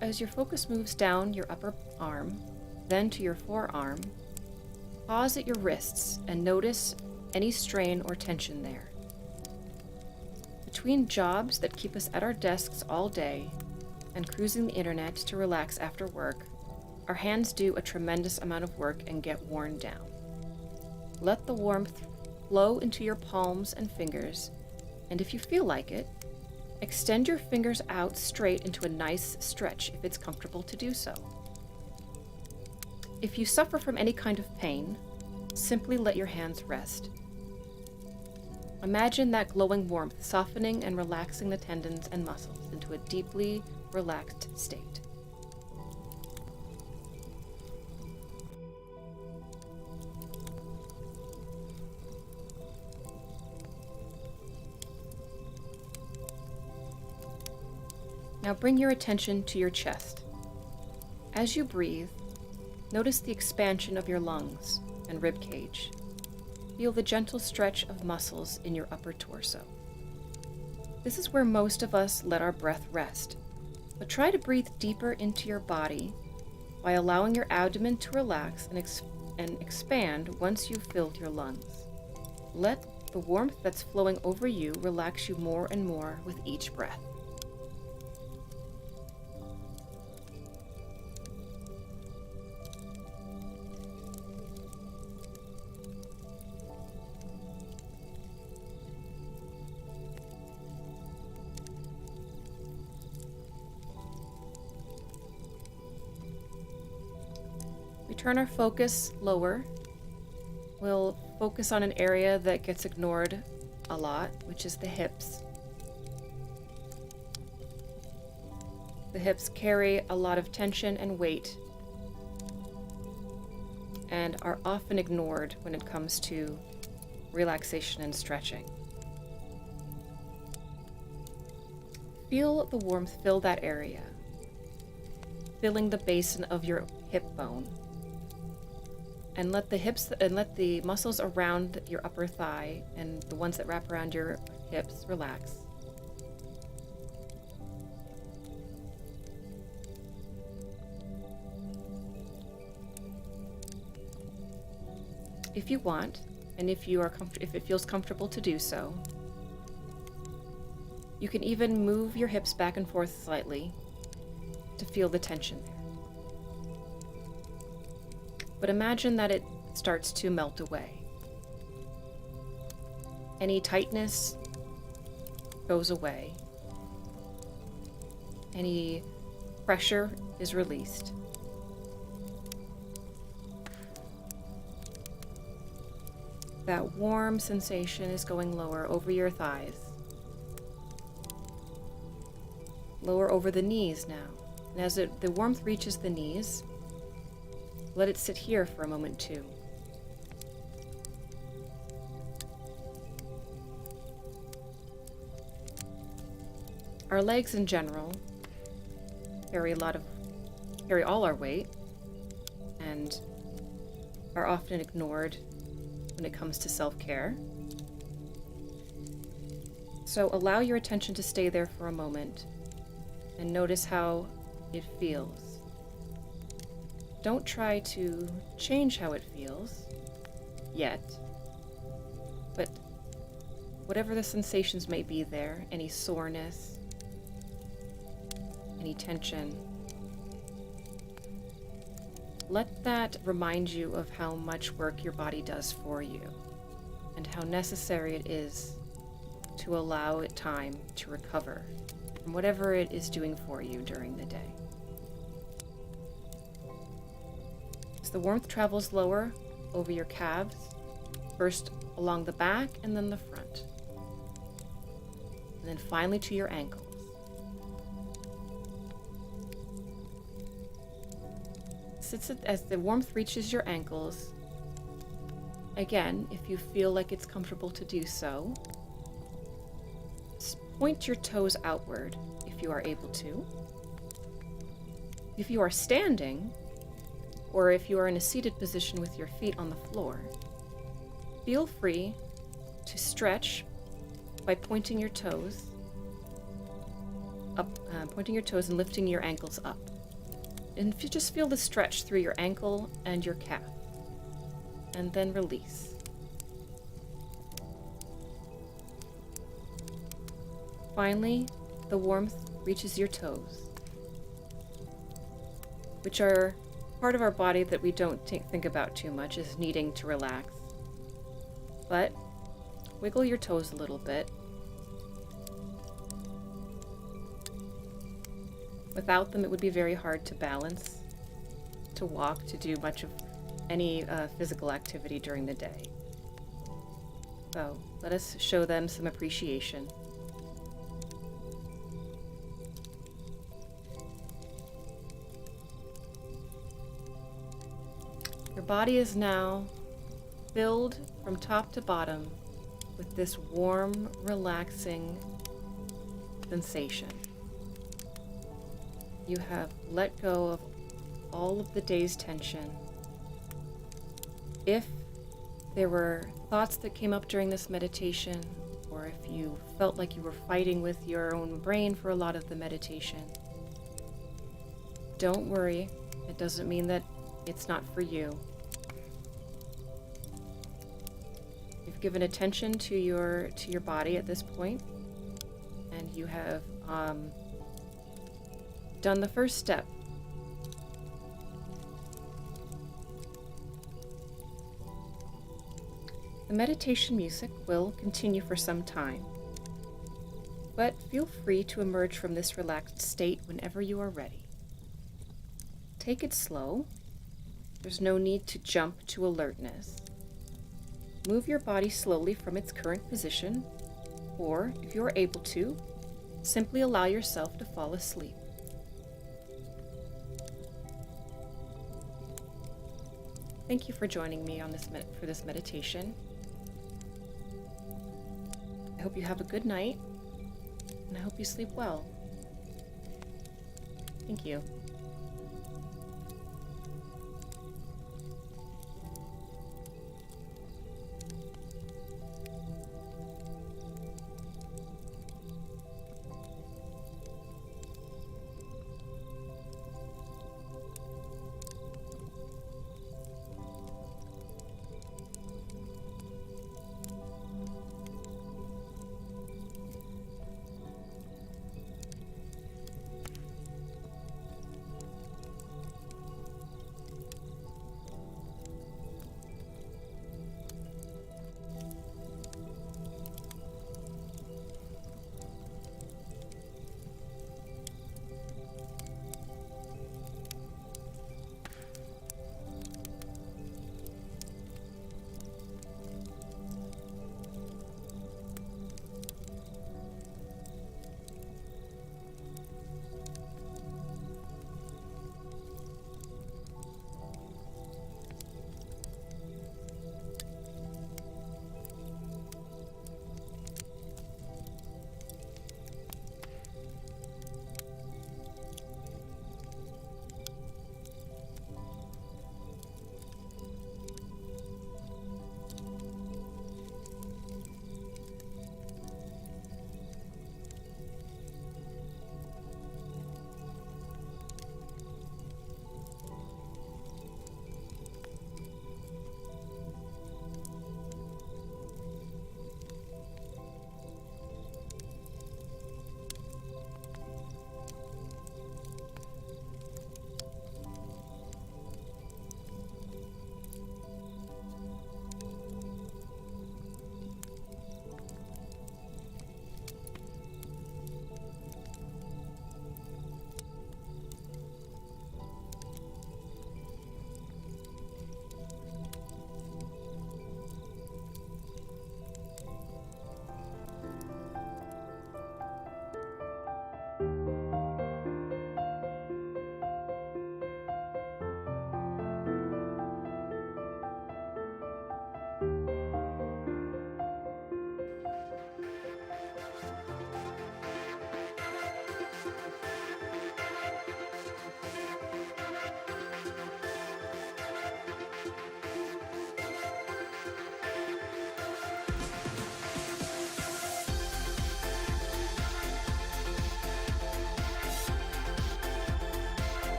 As your focus moves down your upper arm, then to your forearm, pause at your wrists and notice any strain or tension there. Between jobs that keep us at our desks all day and cruising the internet to relax after work, our hands do a tremendous amount of work and get worn down. Let the warmth flow into your palms and fingers, and if you feel like it, extend your fingers out straight into a nice stretch if it's comfortable to do so. If you suffer from any kind of pain, simply let your hands rest. Imagine that glowing warmth softening and relaxing the tendons and muscles into a deeply relaxed state. Now bring your attention to your chest. As you breathe, notice the expansion of your lungs and rib cage. Feel the gentle stretch of muscles in your upper torso. This is where most of us let our breath rest, but try to breathe deeper into your body by allowing your abdomen to relax and expand once you've filled your lungs. Let the warmth that's flowing over you relax you more and more with each breath. We turn our focus lower. We'll focus on an area that gets ignored a lot, which is the hips. The hips carry a lot of tension and weight and are often ignored when it comes to relaxation and stretching. Feel the warmth fill that area, filling the basin of your hip bone. And let the muscles around your upper thigh and the ones that wrap around your hips relax. If you want, and if it feels comfortable to do so, you can even move your hips back and forth slightly to feel the tension there. But imagine that it starts to melt away. Any tightness goes away. Any pressure is released. That warm sensation is going lower over your thighs. Lower over the knees now. And as the warmth reaches the knees, let it sit here for a moment too. Our legs in general carry all our weight and are often ignored when it comes to self-care. So allow your attention to stay there for a moment and notice how it feels. Don't try to change how it feels yet, but whatever the sensations may be there, any soreness, any tension, let that remind you of how much work your body does for you and how necessary it is to allow it time to recover from whatever it is doing for you during the day. As the warmth travels lower over your calves, first along the back and then the front, and then finally to your ankles. As the warmth reaches your ankles, again, if you feel like it's comfortable to do so, point your toes outward if you are able to. If you are standing, or if you are in a seated position with your feet on the floor, feel free to stretch by pointing your toes up, and lifting your ankles up. And if you just feel the stretch through your ankle and your calf, and then release. Finally, the warmth reaches your toes, which are part of our body that we don't think about too much as needing to relax. But wiggle your toes a little bit. Without them, it would be very hard to balance, to walk, to do much of any physical activity during the day. So let us show them some appreciation. Your body is now filled from top to bottom with this warm, relaxing sensation. You have let go of all of the day's tension. If there were thoughts that came up during this meditation, or if you felt like you were fighting with your own brain for a lot of the meditation, don't worry. It doesn't mean that it's not for you. You've given attention to your body at this point, and you have done the first step. The meditation music will continue for some time, but feel free to emerge from this relaxed state whenever you are ready. Take it slow. There's no need to jump to alertness. Move your body slowly from its current position, or, if you are able to, simply allow yourself to fall asleep. Thank you for joining me on for this meditation. I hope you have a good night, and I hope you sleep well. Thank you.